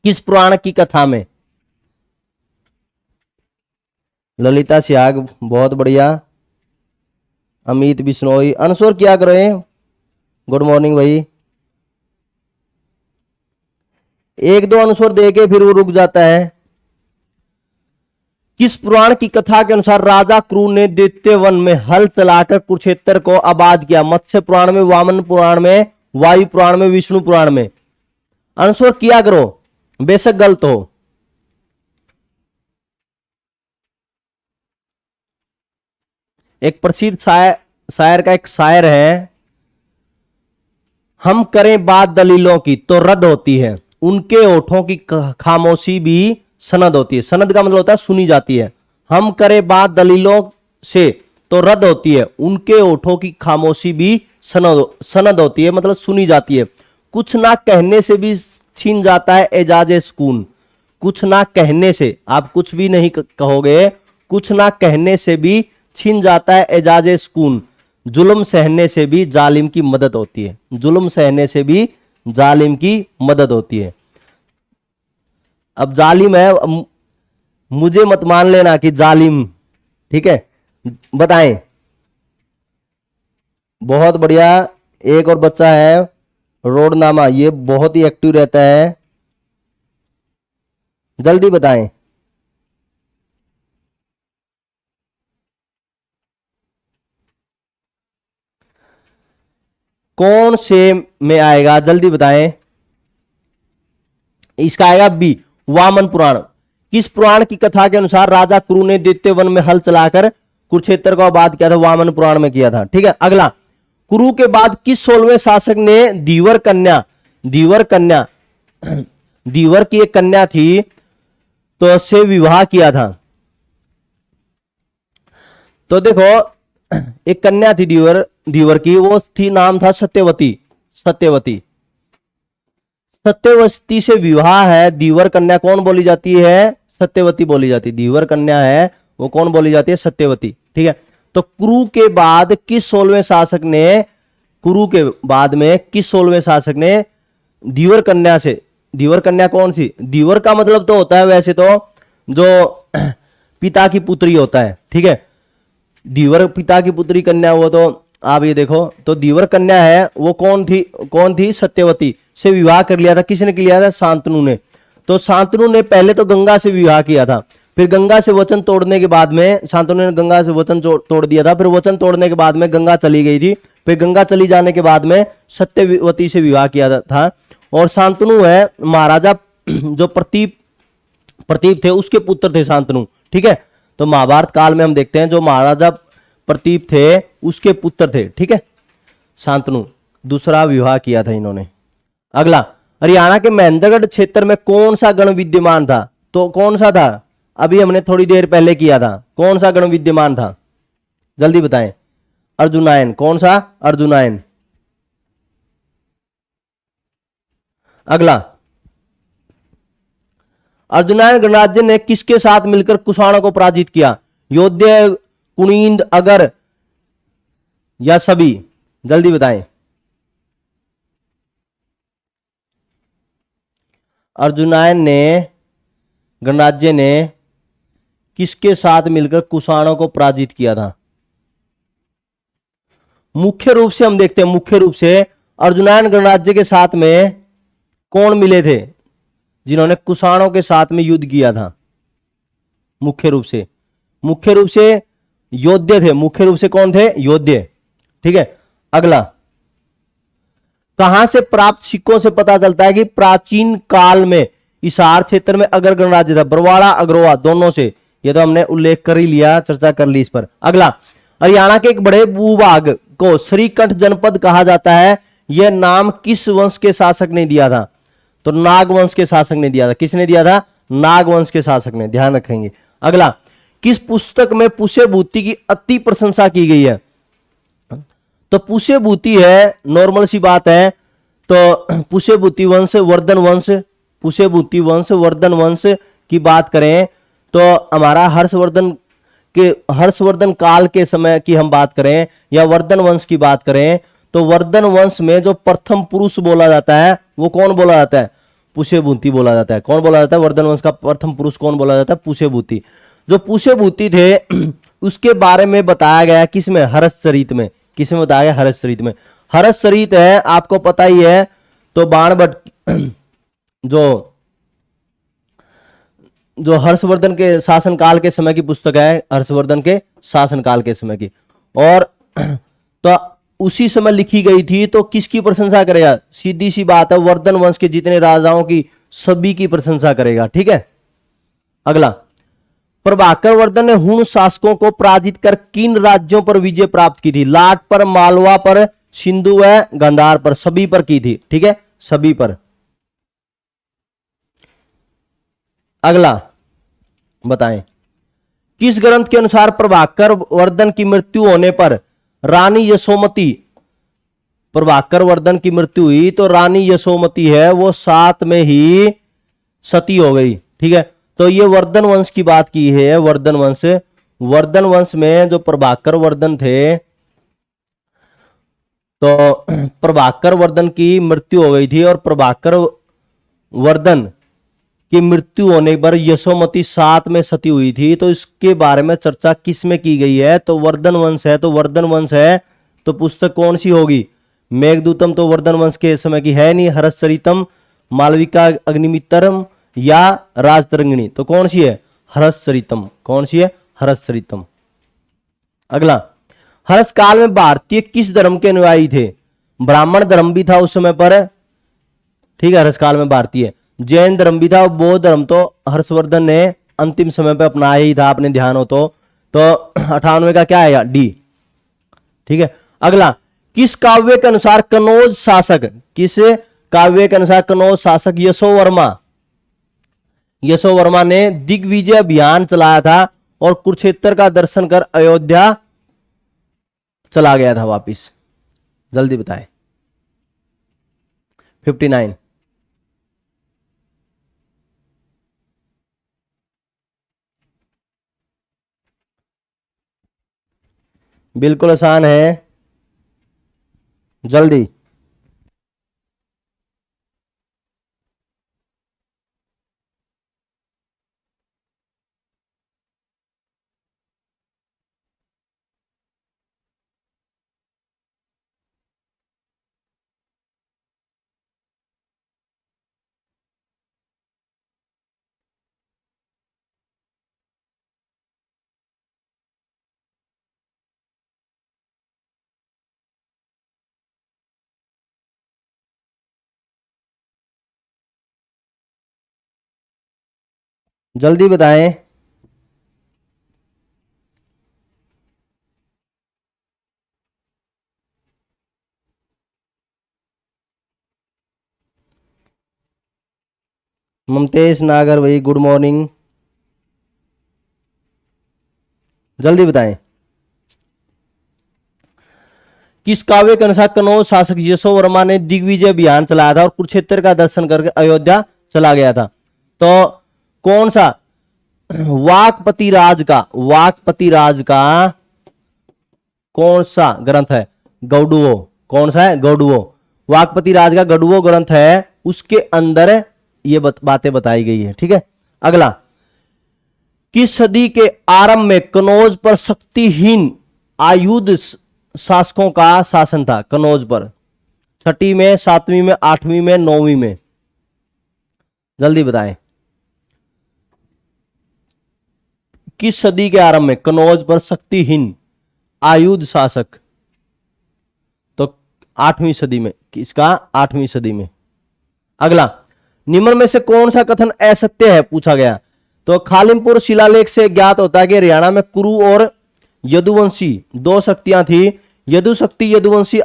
किस पुराण की कथा में। ललिता सियाग, बहुत बढ़िया। अमित बिश्नोई, आंसर क्या करें, गुड मॉर्निंग भाई। एक दो आंसर देके फिर वो रुक जाता है। किस पुराण की कथा के अनुसार राजा क्रू ने दैत्य वन में हल चलाकर कुरुक्षेत्र को आबाद किया। मत्स्य पुराण में, वामन पुराण में, वायु पुराण में, विष्णु पुराण में। आंसर किया करो, बेशक गलत हो। एक प्रसिद्ध शायर का एक शायर है, हम करें बात दलीलों की तो रद्द होती है, उनके होठों की खामोशी भी सनद होती है। सनद का मतलब होता है सुनी जाती है। हम करें बात दलीलों से तो रद्द होती है, उनके होठों की खामोशी भी सनद होती है, मतलब सुनी जाती है। कुछ ना कहने से भी छीन जाता है एजाज सुकून। कुछ ना कहने से, आप कुछ भी नहीं कहोगे, कुछ ना कहने से भी छीन जाता है एजाज सुकून। जुल्म सहने से भी जालिम की मदद होती है। जुल्म सहने से भी जालिम की मदद होती है। अब जालिम है, मुझे मत मान लेना कि जालिम, ठीक है, बताएं। बहुत बढ़िया। एक और बच्चा है रोडनामा, ये बहुत ही एक्टिव रहता है, जल्दी बताएं। कौन से में आएगा, जल्दी बताएं। इसका आएगा बी, वामन पुराण। किस पुराण की कथा के अनुसार राजा क्रू ने दैत्य वन में हल चलाकर कुरुक्षेत्र को आबाद किया था, वामन पुराण में किया था। ठीक है, अगला, कुरु के बाद किस 16वें शासक ने धीवर की एक कन्या थी तो उससे विवाह किया था। तो देखो एक कन्या थी धीवर की, वो थी, नाम था सत्यवती। सत्यवती से विवाह है। धीवर कन्या कौन बोली जाती है, सत्यवती बोली जाती है। धीवर कन्या है वो कौन बोली जाती है, सत्यवती। ठीक है, तो कुरु के बाद किस 16वें शासक ने, कुरु के बाद में किस 16वें शासक ने धीवर कन्या से, धीवर कन्या कौन सी, धीवर का मतलब तो होता है वैसे तो जो पिता की पुत्री होता है। ठीक है, धीवर पिता की पुत्री कन्या, वो तो आप ये देखो, तो धीवर कन्या है वो कौन थी, सत्यवती से विवाह कर लिया था। किसने किया था, शांतनु ने। तो शांतनु ने पहले तो गंगा से विवाह किया था, फिर गंगा से वचन तोड़ने के बाद में, शांतनु ने गंगा से वचन तोड़ दिया था, फिर वचन तोड़ने के बाद में गंगा चली गई थी, फिर गंगा चली जाने के बाद में सत्यवती से विवाह किया था। और शांतनु है महाराजा जो प्रतीप थे उसके पुत्र थे शांतनु। ठीक है, तो महाभारत काल में हम देखते हैं जो महाराजा प्रतीप थे उसके पुत्र थे। ठीक है, शांतनु, दूसरा विवाह किया था इन्होंने। अगला, हरियाणा के महेंद्रगढ़ क्षेत्र में कौन सा गण विद्यमान था? तो कौन सा था? अभी हमने थोड़ी देर पहले किया था, कौन सा गण विद्यमान था? जल्दी बताएं। अर्जुनायन। कौन सा? अर्जुनायन। अगला, अर्जुनायन गणराज्य ने किसके साथ मिलकर कुषाणों को पराजित किया? योध्या, कुणिंद, अगर या सभी? जल्दी बताएं। अर्जुनायन ने, गणराज्य ने किसके साथ मिलकर कुषाणों को पराजित किया था? मुख्य रूप से हम देखते हैं, मुख्य रूप से अर्जुनायन गणराज्य के साथ में कौन मिले थे जिन्होंने कुषाणों के साथ में युद्ध किया था? मुख्य रूप से, मुख्य रूप से योद्धे थे। मुख्य रूप से कौन थे? योद्धे। ठीक है, अगला, कहां से प्राप्त सिक्कों से पता चलता है कि प्राचीन काल में हिसार क्षेत्र में अगर गणराज्य था? बरवाड़ा, अग्रवा, दोनों से। ये तो हमने उल्लेख कर ही लिया, चर्चा कर ली इस पर। अगला, हरियाणा के एक बड़े भूभाग को श्रीकंठ जनपद कहा जाता है, यह नाम किस वंश के शासक ने दिया था? तो नागवंश के शासक ने दिया था। किसने दिया था? नागवंश के शासक ने, ध्यान रखेंगे। अगला, किस पुस्तक में पुष्यभूति की अति प्रशंसा की गई है? तो पुष्यभूति है, नॉर्मल सी बात है, तो पुष्यभूति वंश, वर्धन वंश, पुष्यभूति वंश, वर्धन वंश की बात करें तो हमारा हर्षवर्धन काल के समय की हम बात करें या वर्धन वंश की बात करें तो वर्धन वंश में जो प्रथम पुरुष बोला जाता है वो कौन बोला जाता है? पुष्यभूति बोला जाता है। कौन बोला जाता है? वर्धन वंश का प्रथम पुरुष कौन बोला जाता है? पुष्यभूति। जो पुष्यभूति थे उसके बारे में बताया गया किसमें? हर्षचरित में। किसमें बताया गया? हर्षचरित में। हर्षचरित है, आपको पता ही है, तो बाणभट्ट जो हर्षवर्धन के शासनकाल के समय की पुस्तक है, हर्षवर्धन के शासनकाल के समय की, और तो उसी समय लिखी गई थी। तो किसकी प्रशंसा करेगा? सीधी सी बात है, वर्धन वंश के जितने राजाओं की सभी की प्रशंसा करेगा। ठीक है, अगला, प्रभाकर वर्धन ने हुण शासकों को पराजित कर किन राज्यों पर विजय प्राप्त की थी? लाट पर, मालवा पर, सिंधु व गांधार पर, सभी पर की थी। ठीक है, सभी पर। अगला बताएं, किस ग्रंथ के अनुसार प्रभाकर वर्धन की मृत्यु होने पर रानी यशोमती, प्रभाकर वर्धन की मृत्यु हुई तो रानी यशोमती है वो साथ में ही सती हो गई? ठीक है, तो ये वर्धन वंश की बात की है। वर्धन वंश, वर्धन वंश में जो प्रभाकर वर्धन थे तो प्रभाकर वर्धन की मृत्यु हो गई थी और प्रभाकर वर्धन की मृत्यु होने पर यशोमती साथ में सती हुई थी। तो इसके बारे में चर्चा किस में की गई है? तो वर्धन वंश है। तो वर्धन वंश है तो पुस्तक कौन सी होगी? मेघदूतम तो वर्धन वंश के समय की है नहीं। हर्षचरितम, मालविका अग्निमित्रम या राजतरंगिणी, तो कौन सी है? हर्षचरितम। कौन सी है? हर्षचरितम। अगला, हर्ष काल में भारतीय किस धर्म के अनुयायी थे? ब्राह्मण धर्म भी था उस समय पर। ठीक है, हर्ष काल में भारतीय जैन धर्म भी था, बौद्ध धर्म तो हर्षवर्धन ने अंतिम समय पर अपनाया ही था, आपने ध्यान हो तो 98 का क्या आएगा? डी। ठीक है, अगला, किस काव्य के अनुसार कनौज शासक, किस काव्य के अनुसार कनौज शासक यशोवर्मा ने दिग्विजय अभियान चलाया था और कुरुक्षेत्र का दर्शन कर अयोध्या चला गया था वापिस? जल्दी बताएं। 59। बिल्कुल आसान है, जल्दी। जल्दी बताएं। ममतेश नागर भाई गुड मॉर्निंग, जल्दी बताएं। किस काव्य के अनुसार कनौज शासक यशोवर्मा ने दिग्विजय अभियान चलाया था और कुरुक्षेत्र का दर्शन करके अयोध्या चला गया था? तो कौन सा वाकपति राज का कौन सा ग्रंथ है? गौडुओ। कौन सा है? गौडुओ। वाकपति राज का गौडुओ ग्रंथ है, उसके अंदर ये बातें बताई गई है। ठीक है, अगला, किस सदी के आरंभ में कनौज पर शक्तिहीन आयुध शासकों का शासन था? कनौज पर 6वीं में, 7वीं में, 8वीं में, 9वीं में, जल्दी बताएं। किस सदी के आरंभ में कनौज पर शक्तिहीन आयुध शासक? तो 8वीं सदी में। किसका? 8वीं सदी में। अगला, निम्न में से कौन सा कथन असत्य है पूछा गया? तो खालिमपुर शिलालेख से ज्ञात होता है कि हरियाणा में कुरु और यदुवंशी दो शक्तियां थी। यदुशक्ति यदुवंशी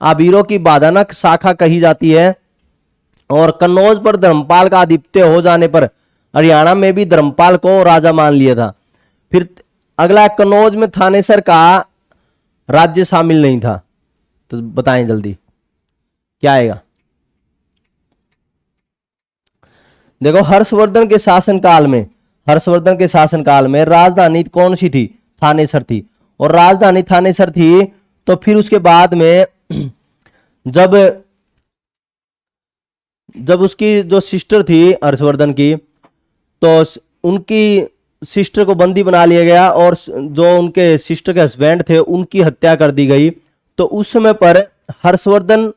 आबीरों की बाधानक शाखा कही जाती है और कन्नौज पर धर्मपाल का आधिपत्य हो जाने पर हरियाणा में भी धर्मपाल को राजा मान लिया था। फिर अगला, कन्नौज में थानेसर का राज्य शामिल नहीं था। तो बताएं जल्दी क्या आएगा। देखो, हर्षवर्धन के शासनकाल में राजधानी कौन सी थी? थानेसर थी। और राजधानी थानेसर थी तो फिर उसके बाद में जब उसकी जो सिस्टर थी हर्षवर्धन की, तो उनकी सिस्टर को बंदी बना लिया गया और जो उनके सिस्टर के हस्बैंड थे उनकी हत्या कर दी गई। तो उस समय पर हर्षवर्धन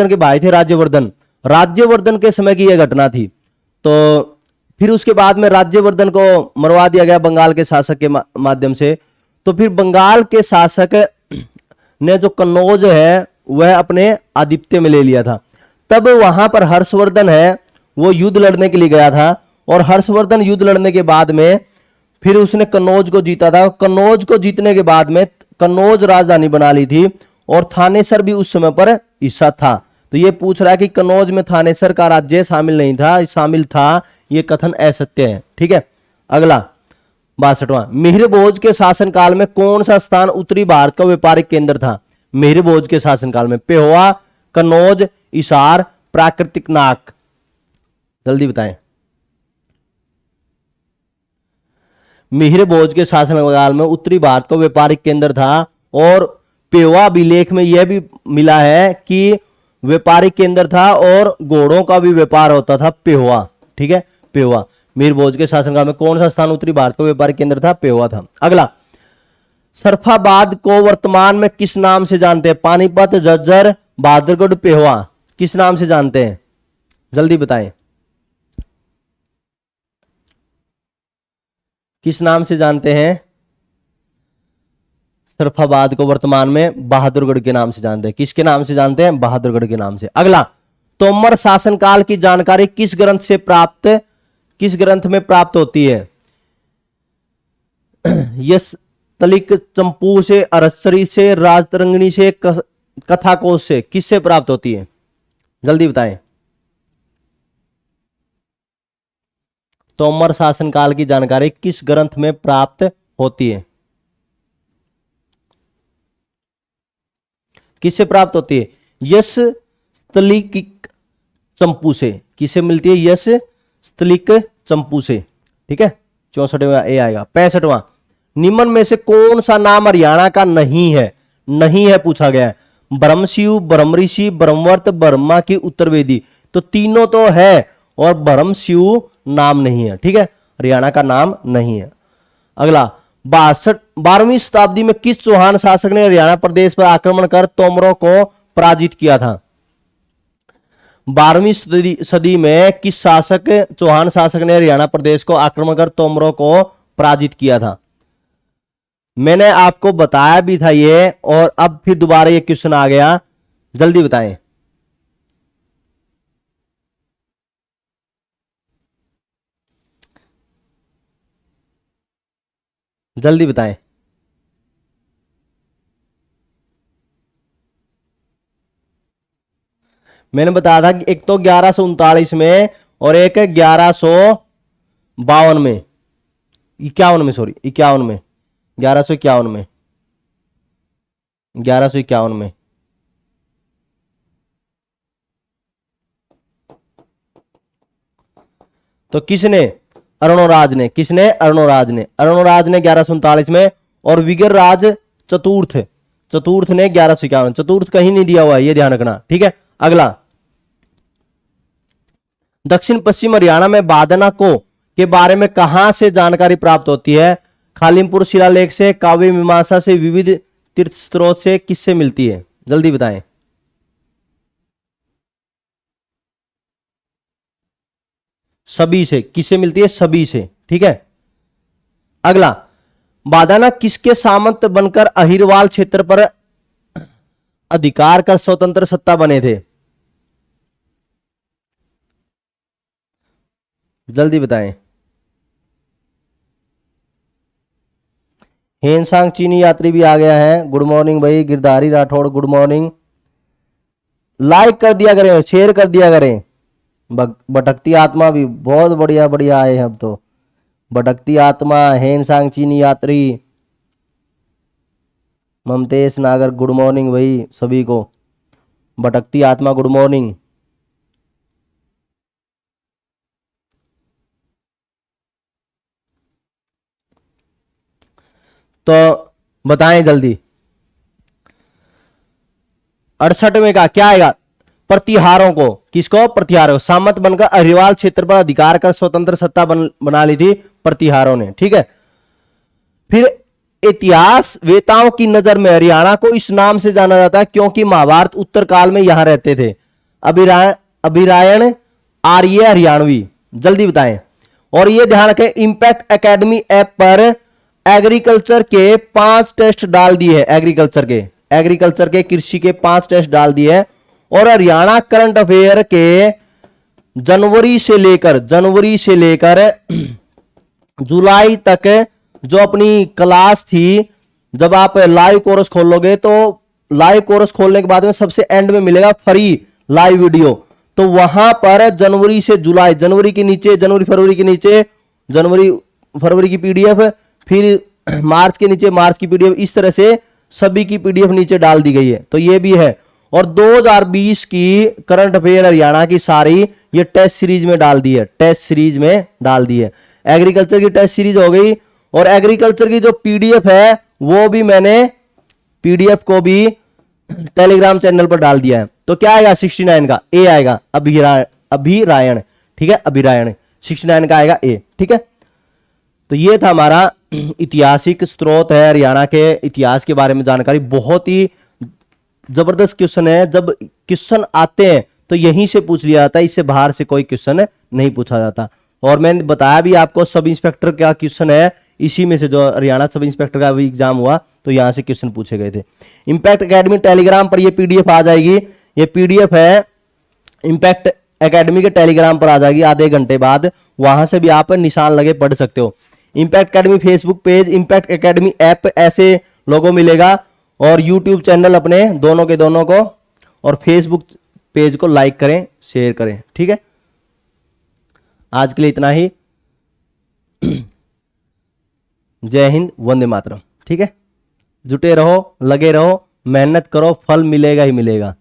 के भाई थे राज्यवर्धन के समय की यह घटना थी। तो फिर उसके बाद में राज्यवर्धन को मरवा दिया गया बंगाल के शासक के माध्यम से। तो फिर बंगाल के शासक ने जो कन्नौज है वह अपने आधिपत्य में ले लिया था। तब वहां पर हर्षवर्धन है वो युद्ध लड़ने के लिए गया था और हर्षवर्धन युद्ध लड़ने के बाद में फिर उसने कन्नौज को जीता था। कन्नौज को जीतने के बाद में कन्नौज राजधानी बना ली थी और थानेसर भी उस समय पर हिस्सा था। तो ये पूछ रहा है कि कन्नौज में थानेसर का राज्य शामिल नहीं था, शामिल था, ये कथन असत्य है। ठीक है, अगला 62वां, मिहिर भोज के शासनकाल में कौन सा स्थान उत्तरी भारत का व्यापारिक केंद्र था? मिहिर भोज के शासनकाल में पेहोवा, कन्नौज, हिसार, प्राकृतिक नाक, जल्दी बताएं। मिहिर भोज के शासनकाल में उत्तरी भारत का व्यापारिक केंद्र था और पेहोवा अभिलेख में यह भी मिला है कि व्यापारिक केंद्र था और घोड़ों का भी व्यापार होता था पेहोवा। ठीक है, पेहोवा। मिहिर भोज के शासनकाल में कौन सा स्थान उत्तरी भारत का व्यापारिक केंद्र था? पेहोवा था। अगला, सरफाबाद को वर्तमान में किस नाम से जानते हैं? पानीपत, झज्जर, बहादुरगढ़, पेहोवा, किस नाम से जानते हैं? जल्दी बताएं, किस नाम से जानते हैं? सरफाबाद को वर्तमान में बहादुरगढ़ के नाम से जानते हैं। किसके नाम से जानते हैं? बहादुरगढ़ के नाम से। अगला, तोमर शासनकाल की जानकारी किस ग्रंथ में प्राप्त होती है? यस तलिक, चंपू से, अरसरी से, राजतरंगिणी से, कथाकोश से, किससे प्राप्त होती है? जल्दी बताएं। तोमर शासनकाल की जानकारी किस ग्रंथ में प्राप्त होती है? किससे प्राप्त होती है? यश स्थलिक चंपू से। किससे मिलती है? यश स्थलिक चंपू से। ठीक है, 64वां ए आएगा। 65वां, निम्न में से कौन सा नाम हरियाणा का नहीं है? नहीं है पूछा गया है। ब्रह्मशिव, ब्रह्मऋषि, ब्रह्मवर्त, ब्रह्मा की उत्तरवेदी। तो तीनों तो है और ब्रह्मशिव नाम नहीं है। ठीक है, हरियाणा का नाम नहीं है। अगला, 12वीं शताब्दी में किस चौहान शासक ने हरियाणा प्रदेश पर आक्रमण कर तोमरों को पराजित किया था? 12वीं सदी में किस चौहान शासक ने हरियाणा प्रदेश को आक्रमण कर तोमरों को पराजित किया था? मैंने आपको बताया भी था ये, और अब फिर दोबारा ये क्वेश्चन आ गया, जल्दी बताएं। जल्दी बताएं। मैंने बताया था कि एक तो 1139 में और एक 1152 में, 51 में, सॉरी 51 में, 1151 में, 1151 में। तो किसने? अरुणोराज ने। किसने? अरुणोराज ने। अरुणोराज ने 1139 में, और विग्रराज चतुर्थ, चतुर्थ ने 1151। चतुर्थ कहीं नहीं दिया हुआ है, ये ध्यान रखना, ठीक है। अगला, दक्षिण पश्चिम हरियाणा में बादना को के बारे में कहां से जानकारी प्राप्त होती है? खालिमपुर शिलालेख से, काव्य मीमांसा से, विविध तीर्थ स्रोत से, किससे मिलती है? जल्दी बताएं। सभी से। किससे मिलती है? सभी से, ठीक है। अगला, बादाना किसके सामंत बनकर अहिरवाल क्षेत्र पर अधिकार कर स्वतंत्र सत्ता बने थे? जल्दी बताएं। हेनसांग चीनी यात्री भी आ गया है। गुड मॉर्निंग भाई। Girdhari Rathore good morning. Like कर दिया करें, शेयर कर दिया करें। भटकती आत्मा भी बहुत बढ़िया बढ़िया आए हैं अब तो। भटकती आत्मा, हेनसांग चीनी यात्री, ममतेश नागर गुड मॉर्निंग भाई सभी को। भटकती आत्मा गुड मॉर्निंग। तो बताएं जल्दी। 68 में का क्या आएगा? प्रतिहारों को। किसको? प्रतिहारों। सामंत बनकर अहिरवाल क्षेत्र पर अधिकार कर स्वतंत्र सत्ता बना ली थी प्रतिहारों ने, ठीक है। फिर इतिहास वेताओं की नजर में हरियाणा को इस नाम से जाना जाता है क्योंकि महाभारत उत्तर काल में यहां रहते थे। अभिरायण आर्य हरियाणवी। जल्दी बताएं। और ये ध्यान रखें, इंपैक्ट एकेडमी ऐप पर एग्रीकल्चर के 5 टेस्ट डाल दिए। एग्रीकल्चर के कृषि के 5 टेस्ट डाल दिए हैं। और हरियाणा करंट अफेयर के जनवरी से लेकर जुलाई तक जो अपनी क्लास थी, जब आप लाइव कोर्स खोलोगे तो लाइव कोर्स खोलने के बाद में सबसे एंड में मिलेगा फ्री लाइव वीडियो। तो वहां पर जनवरी से जुलाई, जनवरी फरवरी के नीचे जनवरी फरवरी की पीडीएफ, फिर मार्च के नीचे मार्च की पीडीएफ, इस तरह से सभी की पीडीएफ नीचे डाल दी गई है। तो ये भी है। और 2020 की करंट अफेयर हरियाणा की सारी ये टेस्ट सीरीज में डाल दी है। एग्रीकल्चर की टेस्ट सीरीज हो गई। और एग्रीकल्चर की जो पीडीएफ है वो भी मैंने पीडीएफ को भी टेलीग्राम चैनल पर डाल दिया है। तो क्या आएगा? 69 का ए आएगा। अभिरायण, ठीक है। अभिरायण 69 का आएगा ए, ठीक है। तो ये था हमारा ऐतिहासिक स्रोत है हरियाणा के इतिहास के बारे में जानकारी। बहुत ही जबरदस्त क्वेश्चन है। जब क्वेश्चन आते हैं तो यहीं से पूछ लिया जाता है, इससे बाहर से कोई क्वेश्चन नहीं पूछा जाता। और मैंने बताया भी आपको, सब इंस्पेक्टर का क्वेश्चन है इसी में से, जो हरियाणा सब इंस्पेक्टर का भी एग्जाम हुआ तो यहां से क्वेश्चन पूछे गए थे। इंपैक्ट एकेडमी टेलीग्राम पर ये पीडीएफ आ जाएगी। ये पीडीएफ है इंपैक्ट एकेडमी के टेलीग्राम पर आ जाएगी आधे घंटे बाद। वहां से भी आप निशान लगे पढ़ सकते हो। Impact academy Facebook page, impact academy app, ऐसे लोगो मिलेगा। और यूट्यूब चैनल अपने दोनों को, और फेसबुक पेज को लाइक करें, शेयर करें, ठीक है। आज के लिए इतना ही। जय हिंद, वंदे मातरम, ठीक है। जुटे रहो, लगे रहो, मेहनत करो, फल मिलेगा ही मिलेगा।